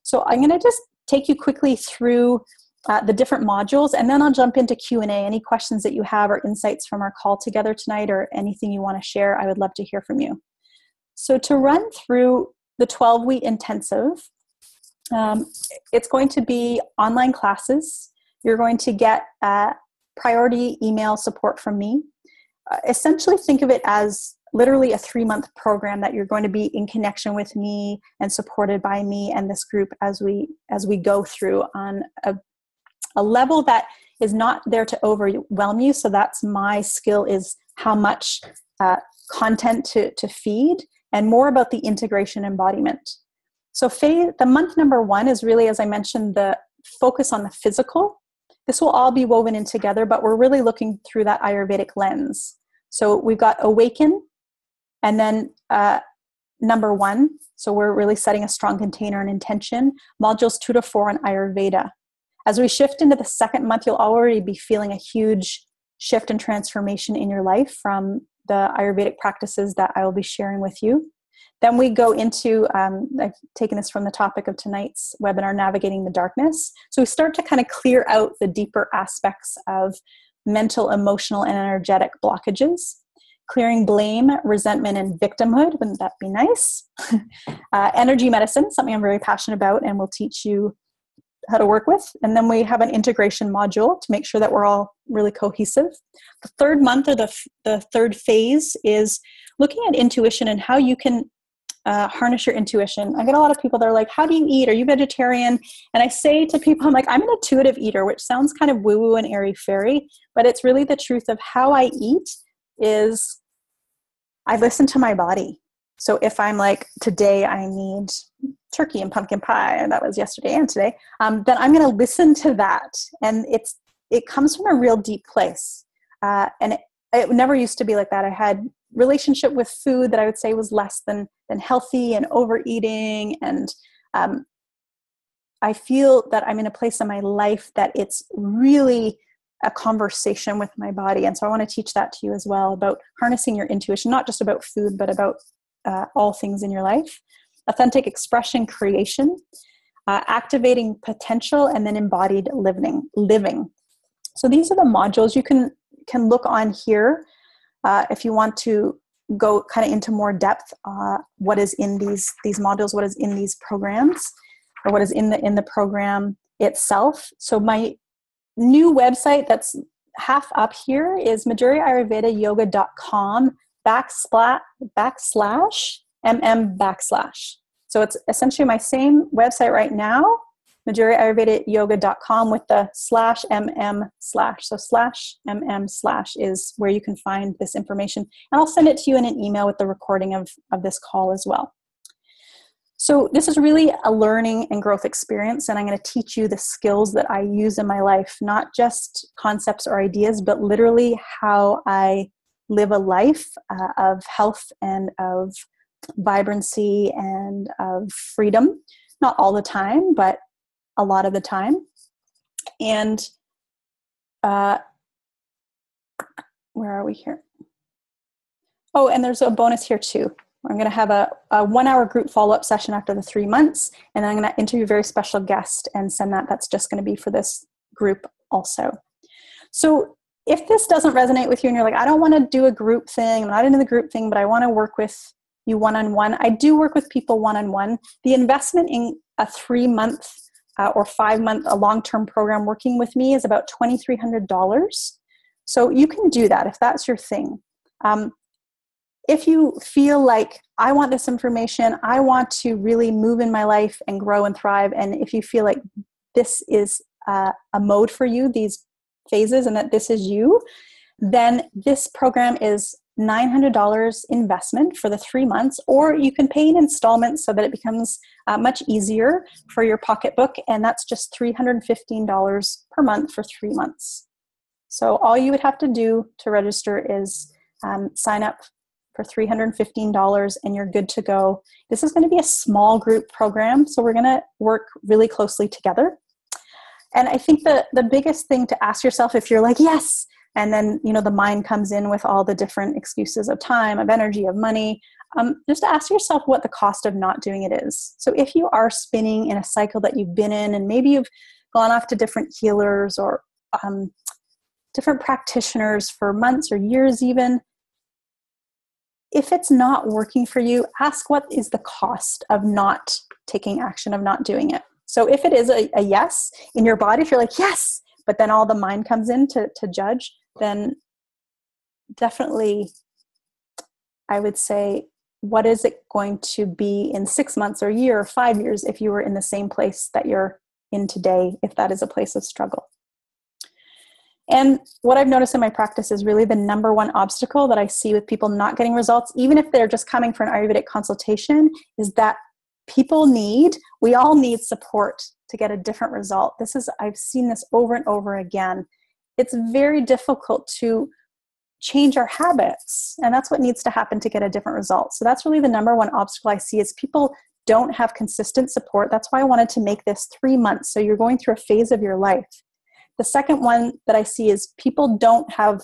So I'm going to just take you quickly through the different modules, and then I'll jump into Q&A. Any questions that you have or insights from our call together tonight, or anything you want to share, I would love to hear from you. So to run through the 12-week intensive, it's going to be online classes. You're going to get priority email support from me. Essentially think of it as literally a 3-month program that you're going to be in connection with me and supported by me and this group as we go through on a level that is not there to overwhelm you. So that's my skill, is how much content to feed, and more about the integration embodiment. So the month number 1 is really, as I mentioned, the focus on the physical. This will all be woven in together, but we're really looking through that Ayurvedic lens. So we've got awaken, and then number 1. So we're really setting a strong container and intention. Modules 2 to 4 on Ayurveda. As we shift into the second month, you'll already be feeling a huge shift and transformation in your life from the Ayurvedic practices that I will be sharing with you. Then we go into, I've taken this from the topic of tonight's webinar, Navigating the Darkness. So we start to kind of clear out the deeper aspects of mental, emotional, and energetic blockages. Clearing blame, resentment, and victimhood. Wouldn't that be nice? Energy medicine, something I'm very passionate about and will teach you how to work with. And then we have an integration module to make sure that we're all really cohesive. The third month, or the third phase, is looking at intuition and how you can harness your intuition. I get a lot of people that are like, how do you eat? Are you vegetarian? And I say to people, I'm like, I'm an intuitive eater, which sounds kind of woo-woo and airy-fairy, but it's really the truth of how I eat is I listen to my body. So if I'm like, today I need turkey and pumpkin pie, and that was yesterday and today, then I'm going to listen to that. And it comes from a real deep place. And it never used to be like that. I had relationship with food that I would say was less than healthy and overeating. And I feel that I'm in a place in my life that it's really a conversation with my body. And so I want to teach that to you as well, about harnessing your intuition, not just about food, but about all things in your life. Authentic expression, creation, activating potential, and then embodied living. So these are the modules. You can look on here if you want to go kind of into more depth, what is in these modules, what is in these programs, or what is in the program itself. So my new website that's half up here is midoriayurvedayoga.com /MM/. So it's essentially my same website right now, madhuriayurvedic.yoga.com with the /mm/ so /mm/ is where you can find this information, and I'll send it to you in an email with the recording of this call as well. So this is really a learning and growth experience, and I'm going to teach you the skills that I use in my life, not just concepts or ideas, but literally how I live a life of health and of vibrancy and of freedom. Not all the time, but a lot of the time. And where are we here? Oh, and there's a bonus here too. I'm going to have a 1 hour group follow-up session after the 3 months, and then I'm going to interview a very special guest and send that. That's just going to be for this group also. So if this doesn't resonate with you and you're like, I don't want to do a group thing, I'm not into the group thing, but I want to work with you one-on-one. I do work with people one-on-one. The investment in a 3-month or 5-month, a long-term program working with me is about $2,300. So you can do that if that's your thing. If you feel like I want this information, I want to really move in my life and grow and thrive, and if you feel like this is a mode for you, these phases, and that this is you, then this program is $900 investment for the 3 months, or you can pay in installments so that it becomes much easier for your pocketbook, and that's just $315 per month for 3 months. So all you would have to do to register is sign up for $315 and you're good to go. This is going to be a small group program, so we're going to work really closely together. And I think the biggest thing to ask yourself, if you're like, yes, and then, the mind comes in with all the different excuses of time, of energy, of money, just to ask yourself what the cost of not doing it is. So if you are spinning in a cycle that you've been in, and maybe you've gone off to different healers or different practitioners for months or years even, if it's not working for you, ask what is the cost of not taking action, of not doing it. So if it is a yes in your body, if you're like, yes, but then all the mind comes in to judge, then definitely I would say, what is it going to be in 6 months or a year or 5 years if you were in the same place that you're in today, if that is a place of struggle? And what I've noticed in my practice is really the number one obstacle that I see with people not getting results, even if they're just coming for an Ayurvedic consultation, is that we all need support to get a different result. I've seen this over and over again. It's very difficult to change our habits, and that's what needs to happen to get a different result. So that's really the number one obstacle I see, is people don't have consistent support. That's why I wanted to make this 3 months. So you're going through a phase of your life. The second one that I see is people don't have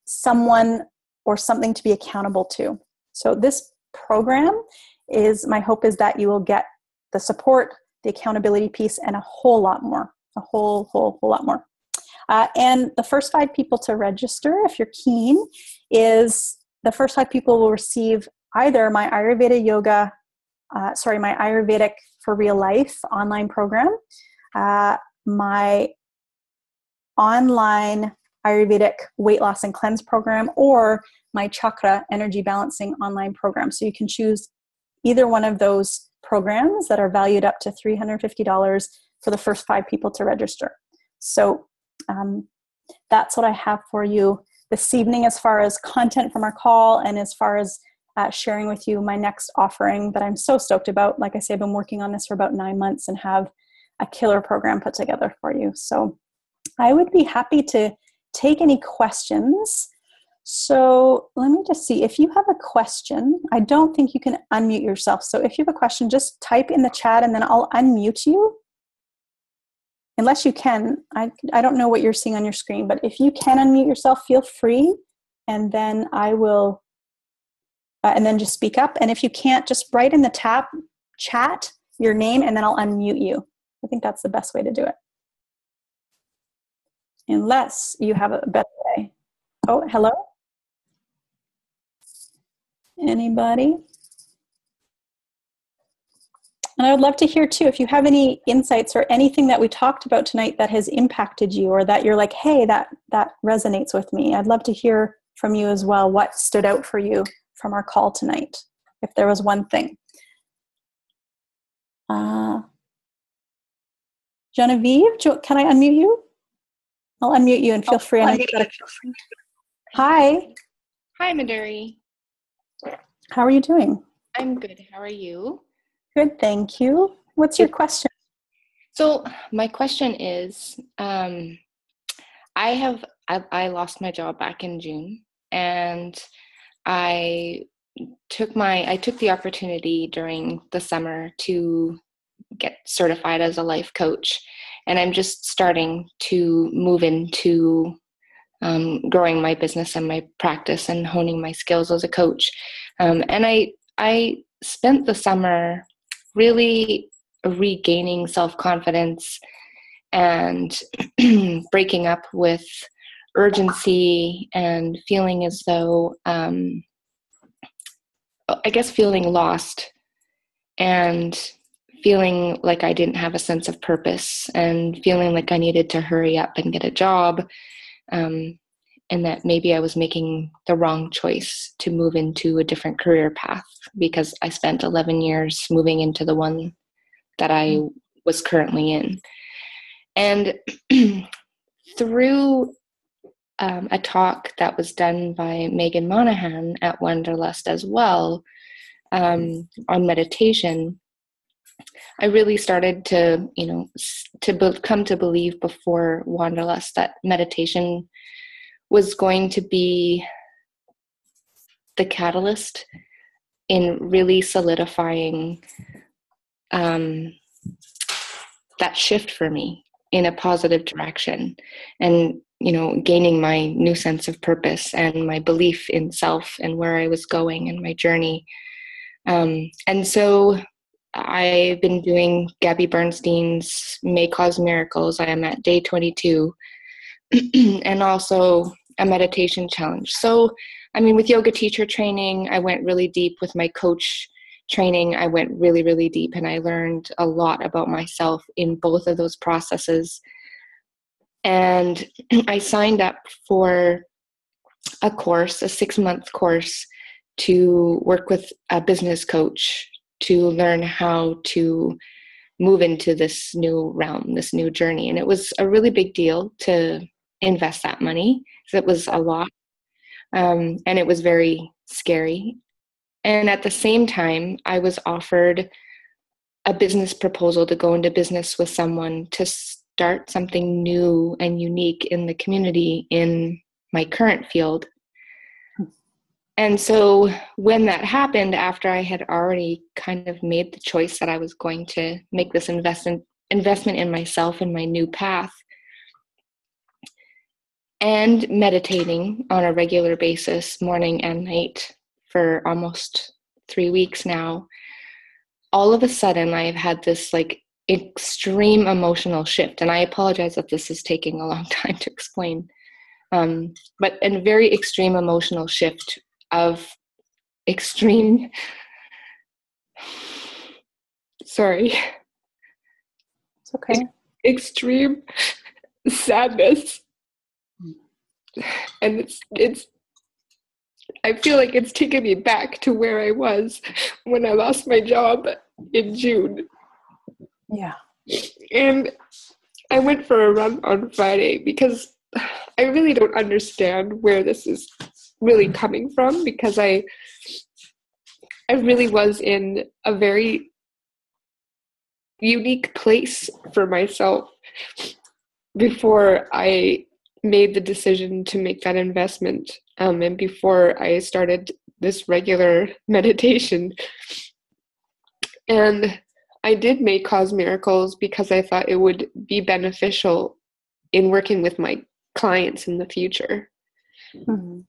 someone or something to be accountable to. So this program my hope is that you will get the support, the accountability piece, and a whole lot more, a whole lot more. And the first 5 people to register, if you're keen, is the first 5 people will receive either my my Ayurvedic for Real Life online program, my online Ayurvedic weight loss and cleanse program, or my chakra energy balancing online program. So you can choose either one of those programs that are valued up to $350 for the first 5 people to register. So that's what I have for you this evening as far as content from our call, and as far as sharing with you my next offering that I'm so stoked about. Like I say, I've been working on this for about 9 months and have a killer program put together for you. So I would be happy to take any questions. So let me just see. If you have a question, I don't think you can unmute yourself. So if you have a question, just type in the chat and then I'll unmute you. Unless you can, I don't know what you're seeing on your screen, but if you can unmute yourself, feel free. And then I will, and then just speak up. And if you can't, just write in the chat your name and then I'll unmute you. I think that's the best way to do it. Unless you have a better way. Oh, hello? Anybody? And I would love to hear too, if you have any insights or anything that we talked about tonight that has impacted you, or that you're like, hey, that resonates with me. I'd love to hear from you as well. What stood out for you from our call tonight, if there was one thing. Genevieve, can I unmute you? I'll unmute you and feel free. Hi. Hi, Maduri. How are you doing? I'm good. How are you? Good, thank you. What's your question? So my question is, I lost my job back in June, and I took the opportunity during the summer to get certified as a life coach, and I'm just starting to move into growing my business and my practice and honing my skills as a coach. And I spent the summer really regaining self-confidence and breaking up with urgency and feeling as though, feeling lost and feeling like I didn't have a sense of purpose and feeling like I needed to hurry up and get a job. And that maybe I was making the wrong choice to move into a different career path because I spent 11 years moving into the one that I was currently in. And through a talk that was done by Megan Monahan at Wanderlust as well, on meditation, I really started to, come to believe before Wanderlust that meditation was going to be the catalyst in really solidifying that shift for me in a positive direction and, gaining my new sense of purpose and my belief in self and where I was going and my journey. And so I've been doing Gabby Bernstein's May Cause Miracles. I am at day 22 and also a meditation challenge. So, with yoga teacher training, I went really deep. With my coach training, I went really, really deep, and I learned a lot about myself in both of those processes. And I signed up for a course, a 6-month course, to work with a business coach to learn how to move into this new realm, this new journey. And it was a really big deal to invest that money. So it was a lot. And it was very scary. And at the same time, I was offered a business proposal to go into business with someone to start something new and unique in the community in my current field. And so when that happened, after I had already kind of made the choice that I was going to make this investment in myself and my new path, and meditating on a regular basis, morning and night, for almost 3 weeks now, all of a sudden I've had this extreme emotional shift. And I apologize that this is taking a long time to explain, but a very extreme emotional shift of extreme, sorry. It's okay. Extreme sadness. And it's I feel like it's taken me back to where I was when I lost my job in June. Yeah. And I went for a run on Friday because I really don't understand where this is really coming from, because I really was in a very unique place for myself before I made the decision to make that investment, and before I started this regular meditation. And I did May Cause Miracles because I thought it would be beneficial in working with my clients in the future. Mm-hmm.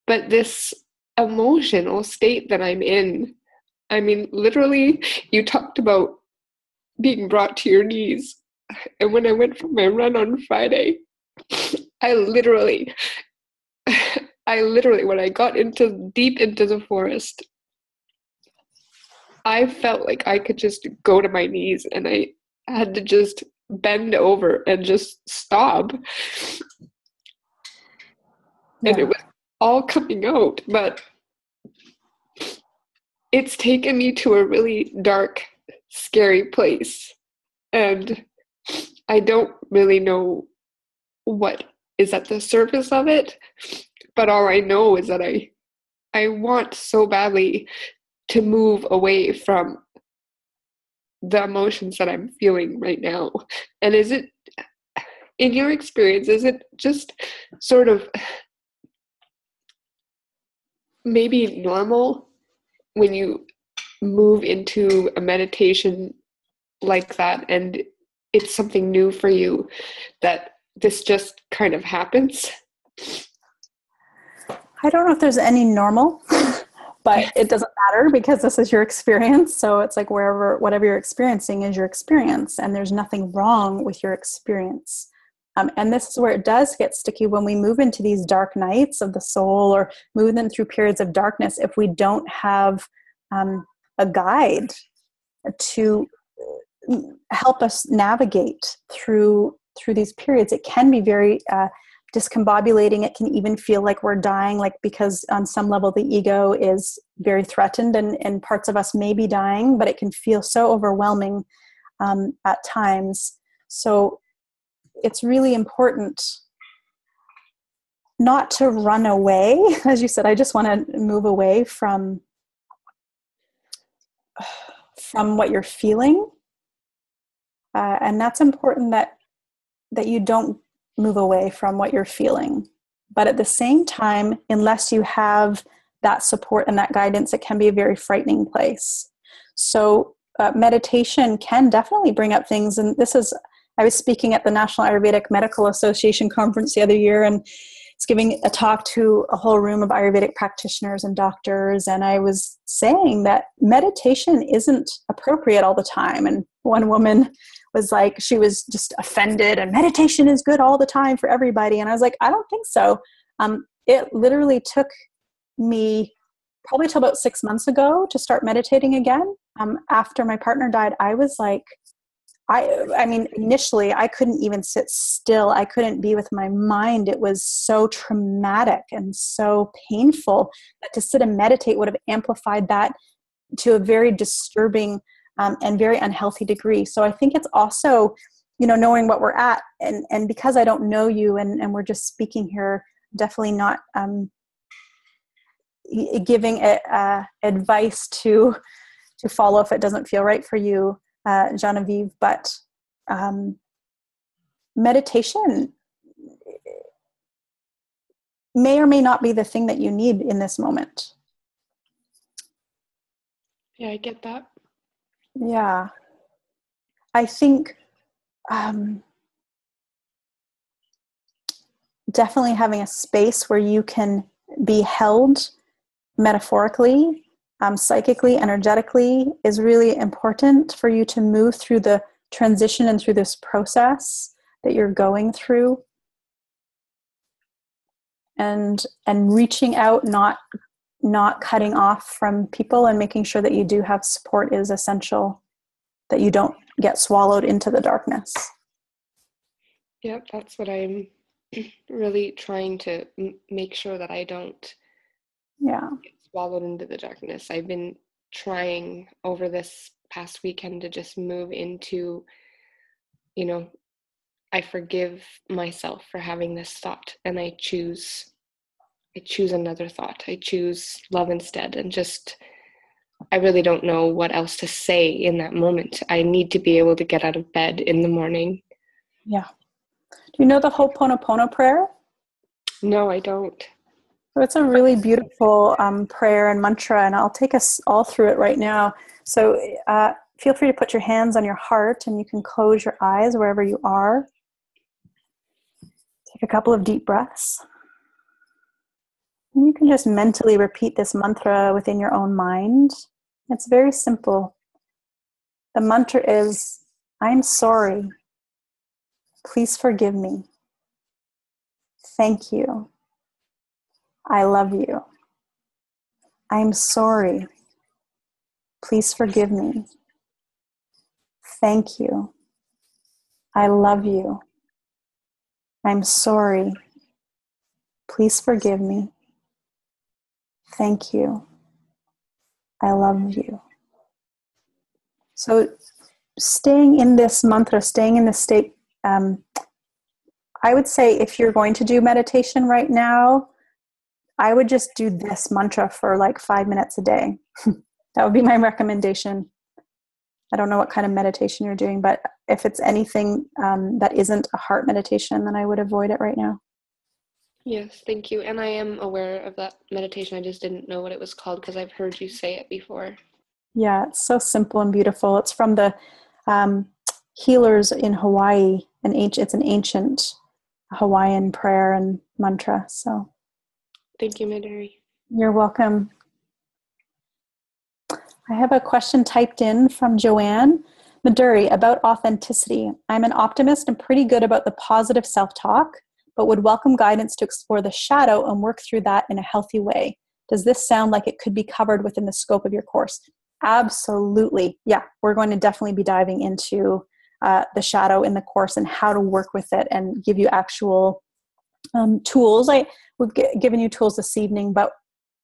But this emotional state that I'm in, literally, you talked about being brought to your knees. And when I went for my run on Friday, I literally, when I got deep into the forest, I felt like I could just go to my knees, and I had to just bend over and just stop. Yeah. And it was all coming out, but it's taken me to a really dark, scary place. And I don't really know what is at the surface of it, but all I know is that I want so badly to move away from the emotions that I'm feeling right now. And is it, in your experience, is it just sort of maybe normal when you move into a meditation like that and it's something new for you, that this just kind of happens? I don't know if there's any normal, but it doesn't matter because this is your experience. So it's like whatever you're experiencing is your experience, and there's nothing wrong with your experience. And this is where it does get sticky when we move into these dark nights of the soul, or move them through periods of darkness. If we don't have a guide to help us navigate through these periods, it can be very discombobulating. It can even feel like we're dying, like, because on some level the ego is very threatened, and parts of us may be dying, but it can feel so overwhelming at times. So it's really important not to run away. As you said, I just want to move away from what you're feeling. And that's important, that you don't move away from what you're feeling. But at the same time, unless you have that support and that guidance, it can be a very frightening place. So meditation can definitely bring up things. And I was speaking at the National Ayurvedic Medical Association conference the other year, and it's giving a talk to a whole room of Ayurvedic practitioners and doctors. And I was saying that meditation isn't appropriate all the time. And one woman was like, she was just offended, and meditation is good all the time for everybody. And I was like, I don't think so. It literally took me probably till about 6 months ago to start meditating again. After my partner died, I was like, I mean, initially I couldn't even sit still. I couldn't be with my mind. It was so traumatic and so painful that to sit and meditate would have amplified that to a very disturbing and very unhealthy degree. So I think it's also, knowing what we're at, and because I don't know you and we're just speaking here, definitely not giving advice to follow if it doesn't feel right for you, Genevieve, but meditation may or may not be the thing that you need in this moment. Yeah, I get that. Yeah. I think definitely having a space where you can be held metaphorically, psychically, energetically, is really important for you to move through the transition and through this process that you're going through. And reaching out, not cutting off from people, and making sure that you do have support is essential, that you don't get swallowed into the darkness. Yep, that's what I'm really trying to make sure that I don't get swallowed into the darkness. I've been trying over this past weekend to just move into, I forgive myself for having this thought, and I choose another thought. I choose love instead, and just, I really don't know what else to say in that moment. I need to be able to get out of bed in the morning. Yeah. Do you know the Ho'oponopono prayer? No, I don't. So it's a really beautiful prayer and mantra, and I'll take us all through it right now. So feel free to put your hands on your heart, and you can close your eyes wherever you are. Take a couple of deep breaths. And you can just mentally repeat this mantra within your own mind. It's very simple. The mantra is, I'm sorry. Please forgive me. Thank you. I love you. I'm sorry. Please forgive me. Thank you. I love you. I'm sorry. Please forgive me. Thank you. I love you. So staying in this mantra, staying in this state I would say if you're going to do meditation right now, I would just do this mantra for like 5 minutes a day. That would be my recommendation. I don't know what kind of meditation you're doing, but if it's anything that isn't a heart meditation, then I would avoid it right now. Yes, thank you. And I am aware of that meditation. I just didn't know what it was called because I've heard you say it before. Yeah, it's so simple and beautiful. It's from the healers in Hawaii. It's an ancient Hawaiian prayer and mantra. So thank you, Maduri. You're welcome. I have a question typed in from Joanne Maduri about authenticity. I'm an optimist and pretty good about the positive self-talk, but would welcome guidance to explore the shadow and work through that in a healthy way. Does this sound like it could be covered within the scope of your course? Absolutely. Yeah, we're going to definitely be diving into the shadow in the course and how to work with it and give you actual tools. We've given you tools this evening, but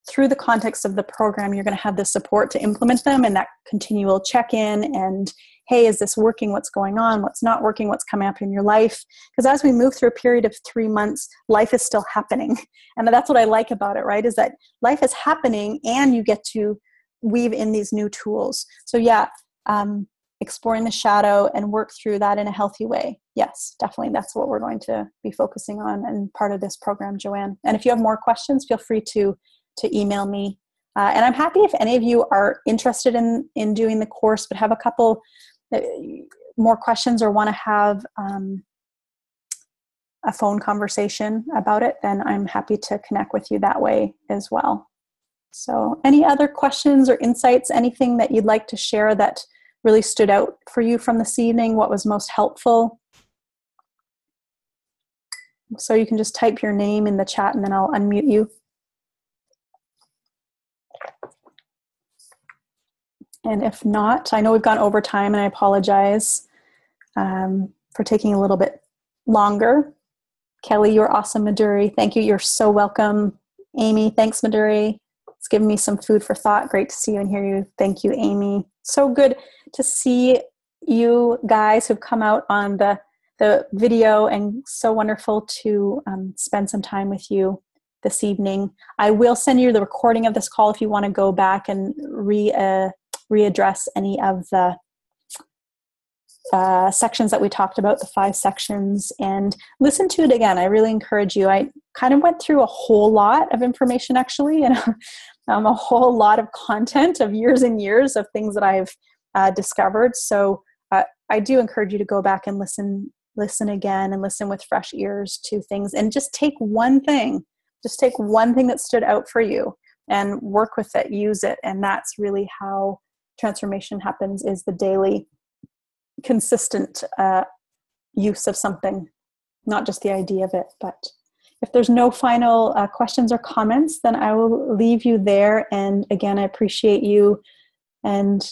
through the context of the program, you're going to have the support to implement them and that continual check-in and, hey, is this working? What's going on? What's not working? What's coming up in your life? Because as we move through a period of 3 months, life is still happening. And that's what I like about it, right? Is that life is happening and you get to weave in these new tools. So yeah, exploring the shadow and work through that in a healthy way. Yes, definitely. That's what we're going to be focusing on and part of this program, Joanne. And if you have more questions, feel free to email me. And I'm happy if any of you are interested in doing the course, but have a couple more questions or want to have a phone conversation about it, then I'm happy to connect with you that way as well. So any other questions or insights, anything that you'd like to share that really stood out for you from this evening? What was most helpful? So you can just type your name in the chat and then I'll unmute you. And if not, I know we've gone over time and I apologize for taking a little bit longer. Kelly, you're awesome, Maduri. Thank you. You're so welcome. Amy, thanks, Maduri. It's given me some food for thought. Great to see you and hear you. Thank you, Amy. So good to see you guys who've come out on the video, and so wonderful to spend some time with you this evening. I will send you the recording of this call if you want to go back and readdress any of the sections that we talked about, the 5 sections, and listen to it again. I really encourage you. I kind of went through a whole lot of information actually, and a whole lot of content of years and years of things that I've discovered. So I do encourage you to go back and listen again and listen with fresh ears to things and just take one thing. Just take one thing that stood out for you and work with it, use it. And that's really how transformation happens, is the daily consistent use of something, not just the idea of it. But if there's no final questions or comments, then I will leave you there. And again, I appreciate you and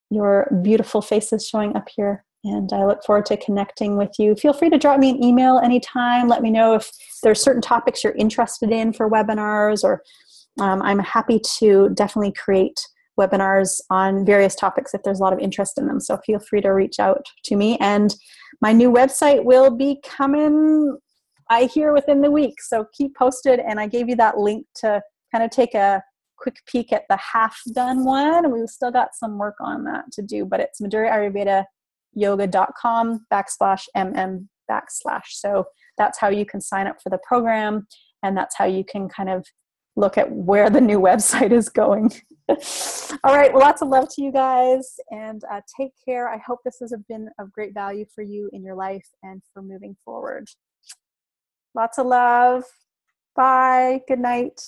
your beautiful faces showing up here. And I look forward to connecting with you. Feel free to drop me an email anytime. Let me know if there's certain topics you're interested in for webinars, or I'm happy to definitely create webinars on various topics if there's a lot of interest in them. So feel free to reach out to me. And my new website will be coming, I hear, within the week. So keep posted. And I gave you that link to kind of take a quick peek at the half done one. We've still got some work on that to do, but it's maduriayurvedayoga.com/mm/. So that's how you can sign up for the program. And that's how you can kind of look at where the new website is going. All right. Well, lots of love to you guys, and take care. I hope this has been of great value for you in your life and for moving forward. Lots of love. Bye. Good night.